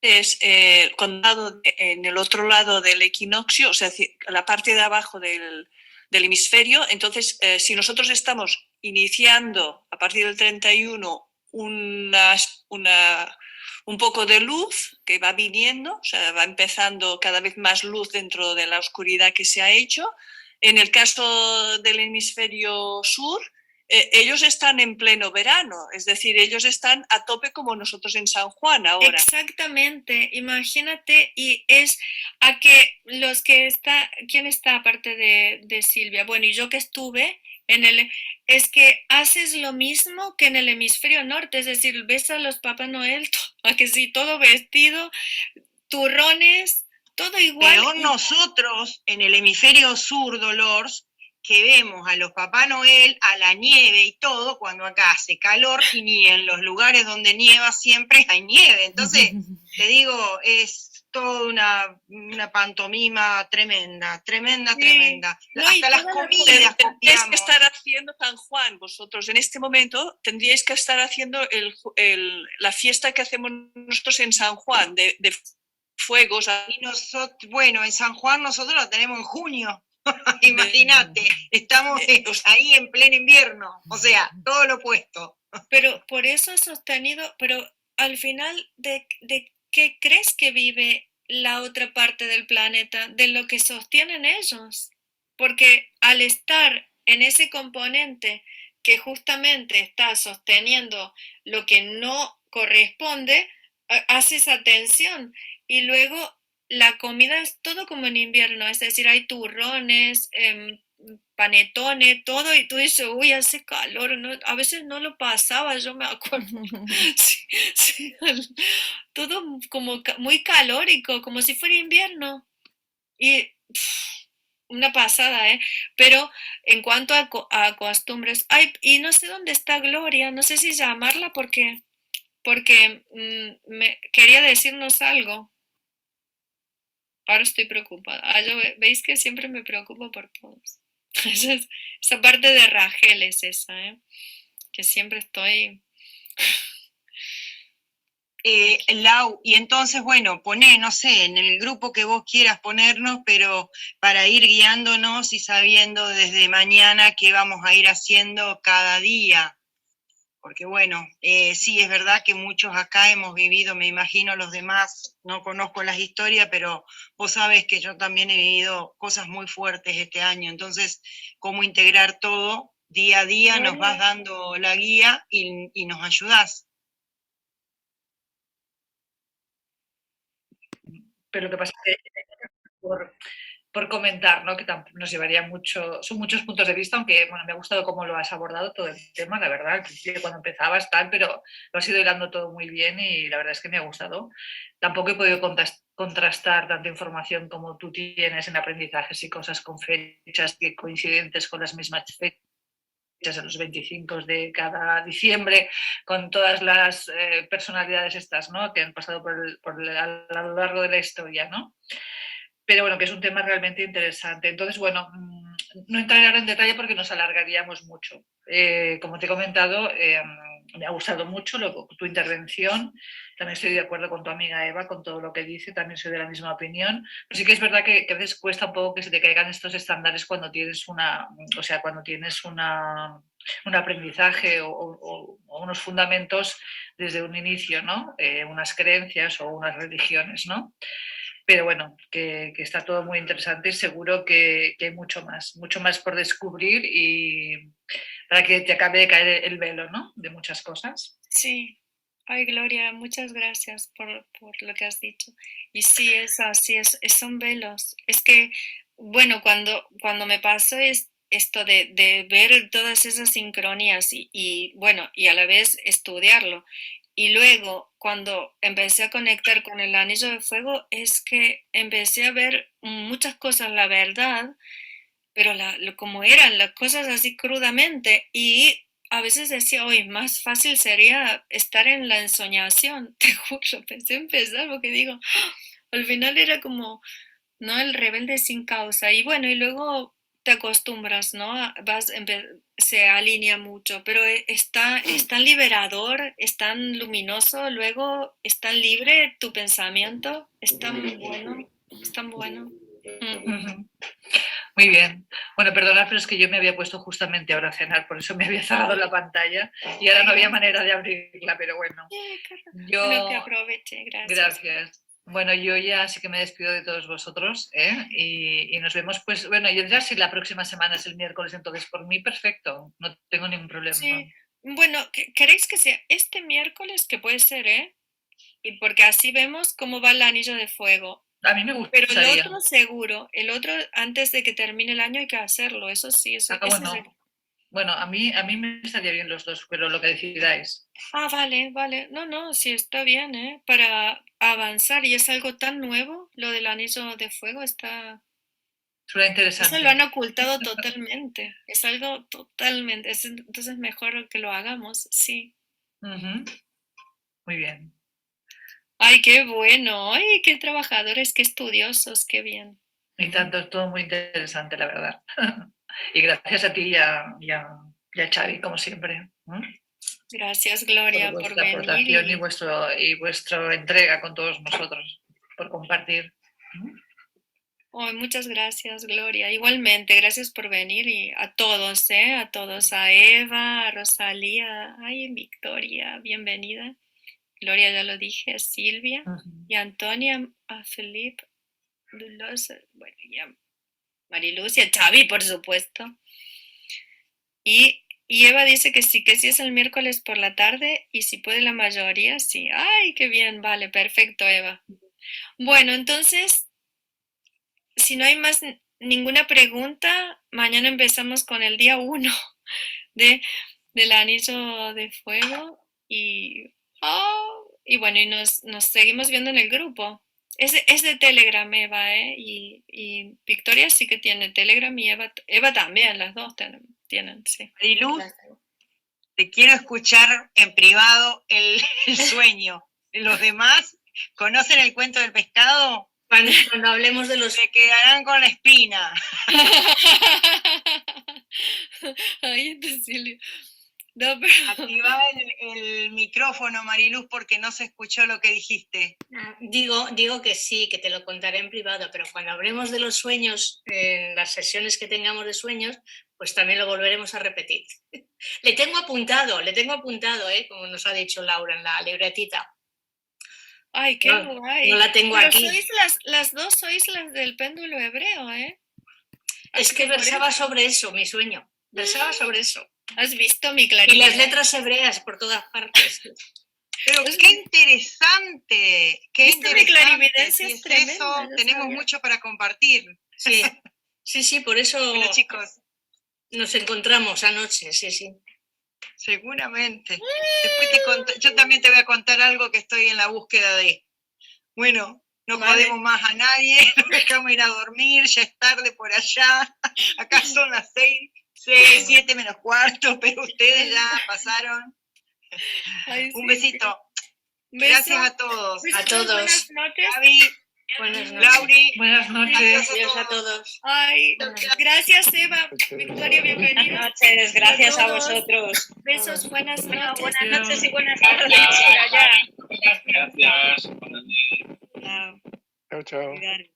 es, en el otro lado del equinoccio, o sea, la parte de abajo del hemisferio, entonces, si nosotros estamos iniciando a partir del 31 un poco de luz que va viniendo, o sea, va empezando cada vez más luz dentro de la oscuridad que se ha hecho. En el caso del hemisferio sur, ellos están en pleno verano, es decir, ellos están a tope como nosotros en San Juan ahora. Exactamente, imagínate, y es a que ¿quién está aparte de Silvia? Bueno, y yo que estuve es que haces lo mismo que en el hemisferio norte, es decir, ves a los Papá Noel, a que sí, todo vestido, turrones, todo igual. Pero nosotros en el hemisferio sur, Dolores, que vemos a los Papá Noel, a la nieve y todo, cuando acá hace calor y ni en los lugares donde nieva siempre hay nieve. Entonces, te digo, es toda una pantomima tremenda, tremenda, Sí. tremenda. No, hasta las comidas Tendríais copiamos. que estar haciendo San Juan, vosotros en este momento tendríais que estar haciendo la fiesta que hacemos nosotros en San Juan, de fuegos. Y nosotros, bueno, en San Juan nosotros la tenemos en junio. Imagínate, estamos ahí en pleno invierno, o sea, todo lo opuesto. Pero por eso he sostenido, pero al final, ¿de qué crees que vive la otra parte del planeta? De lo que sostienen ellos. Porque al estar en ese componente que justamente está sosteniendo lo que no corresponde, hace esa tensión. Y luego la comida es todo como en invierno, es decir, hay turrones, panetones, todo, y tú dices, uy, hace calor, ¿no? A veces no lo pasaba, yo me acuerdo. Sí, sí, todo como muy calórico, como si fuera invierno. Y una pasada, ¿eh? Pero en cuanto a costumbres, ay, y no sé dónde está Gloria, no sé si llamarla porque quería decirnos algo. Ahora estoy preocupada. Veis que siempre me preocupo por todos. Esa parte de Rachel es esa, ¿eh? Que siempre estoy... Lau, y entonces, bueno, poné, no sé, en el grupo que vos quieras ponernos, pero para ir guiándonos y sabiendo desde mañana qué vamos a ir haciendo cada día. Porque bueno, sí, es verdad que muchos acá hemos vivido, me imagino los demás, no conozco las historias, pero vos sabés que yo también he vivido cosas muy fuertes este año, entonces, cómo integrar todo, día a día nos vas dando la guía y nos ayudás. Pero lo que pasa es que por comentar, ¿no? Que tampoco nos llevaría mucho, son muchos puntos de vista, aunque bueno, me ha gustado cómo lo has abordado todo el tema, la verdad, que cuando empezabas tal, pero lo has ido hilando todo muy bien y la verdad es que me ha gustado. Tampoco he podido contrastar tanta información como tú tienes en aprendizajes y cosas con fechas que coincidentes con las mismas fechas de los 25 de cada diciembre, con todas las personalidades estas, ¿no? Que han pasado a lo largo de la historia, ¿no? Pero bueno, que es un tema realmente interesante. Entonces, bueno, no entraré ahora en detalle porque nos alargaríamos mucho. Como te he comentado, me ha gustado mucho tu intervención. También estoy de acuerdo con tu amiga Eva, con todo lo que dice, también soy de la misma opinión. Pero sí que es verdad que a veces cuesta un poco que se te caigan estos estándares cuando tienes un aprendizaje o unos fundamentos desde un inicio, ¿no? Unas creencias o unas religiones, ¿no? Pero bueno, que está todo muy interesante y seguro que hay mucho más por descubrir y para que te acabe de caer el velo, ¿no? De muchas cosas. Sí. Ay, Gloria, muchas gracias por lo que has dicho. Y sí, es así, son velos. Es que, bueno, cuando me pasó esto de ver todas esas sincronías y, bueno, y a la vez estudiarlo. Y luego, cuando empecé a conectar con el anillo de fuego, es que empecé a ver muchas cosas, la verdad, pero como eran las cosas así crudamente. Y a veces decía, hoy más fácil sería estar en la ensoñación, te juro, pensé en empezar porque digo, al final era como, ¿no? El rebelde sin causa. Y bueno, y luego te acostumbras, ¿no? Se alinea mucho, pero es tan liberador, es tan luminoso, luego es tan libre tu pensamiento, es tan bueno, es tan bueno. Muy bien. Bueno, perdona, pero es que yo me había puesto justamente ahora a cenar, por eso me había cerrado la pantalla y ahora no había manera de abrirla, pero bueno. Bueno, que aproveche, gracias. Gracias. Bueno, yo ya sí que me despido de todos vosotros, ¿eh? Y nos vemos, pues, bueno, yo ya si la próxima semana es el miércoles, entonces por mí perfecto, no tengo ningún problema. Sí, bueno, ¿queréis que sea este miércoles? Que puede ser, ¿eh? Y porque así vemos cómo va el anillo de fuego. A mí me gusta. Pero el otro seguro, el otro antes de que termine el año hay que hacerlo, eso sí. Bueno, a mí me estaría bien los dos, pero lo que decidáis. Ah, vale. No, sí está bien, ¿eh? Para avanzar y es algo tan nuevo, lo del anillo de fuego está... Suena interesante. Eso lo han ocultado totalmente, es algo totalmente, entonces mejor que lo hagamos, sí. Muy bien. Ay, qué bueno, ay, qué trabajadores, qué estudiosos, qué bien. Y tanto, es todo muy interesante, la verdad. Y gracias a ti y a Xavi, como siempre. Gracias, Gloria, por vuestra aportación y vuestra entrega con todos nosotros, por compartir. Oh, muchas gracias, Gloria. Igualmente, gracias por venir y a todos, a Eva, a Rosalía, ay, Victoria, bienvenida. Gloria, ya lo dije, a Silvia y a Antonia, a Felipe, Dolores, bueno, y a Mariluz y a Xavi, por supuesto. Y Eva dice que sí es el miércoles por la tarde y si puede la mayoría, sí. ¡Ay, qué bien! Vale, perfecto, Eva. Bueno, entonces, si no hay más ninguna pregunta, mañana empezamos con el día 1 del anillo de fuego y bueno, y nos seguimos viendo en el grupo. Es de Telegram, Eva, y Victoria sí que tiene Telegram y Eva también, las dos tienen, sí. Mariluz, te quiero escuchar en privado el sueño. Los demás conocen el cuento del pescado. Cuando hablemos de los... Se quedarán con la espina. Ay, Cecilia. No, pero... Activaba el micrófono, Mariluz, porque no se escuchó lo que dijiste. Digo que sí, que te lo contaré en privado, pero cuando hablemos de los sueños, en las sesiones que tengamos de sueños, pues también lo volveremos a repetir. Le tengo apuntado, como nos ha dicho Laura en la libretita. Ay, qué guay. No la tengo pero aquí. Las dos sois las del péndulo hebreo, ¿eh? Es que versaba sobre eso, mi sueño. Versaba sobre eso. ¿Has visto mi clarividencia? Y las letras hebreas por todas partes. Pero qué interesante, qué interesante. Mi clarividencia es tremenda, eso, tenemos mucho para compartir. Sí, por eso bueno, chicos, nos encontramos anoche, sí. Seguramente. Después yo también te voy a contar algo que estoy en la búsqueda de. Bueno, no jodemos más a nadie, nos dejamos ir a dormir, ya es tarde por allá. Acá son las 7 menos cuarto, pero ustedes ya pasaron. Ay, un besito. Beso. Gracias a todos. A todos. Buenas noches. Gaby, Buenas noches. Lauri, Buenas noches. Adiós a todos. Ay, gracias Eva. Victoria, Buenas bienvenida. noches, gracias a todos. vosotros. Besos, buenas noches. Buenas noches y buenas Gracias. tardes por allá. Gracias. Buenas noches. Chao. Chao, chao. Cuidaros.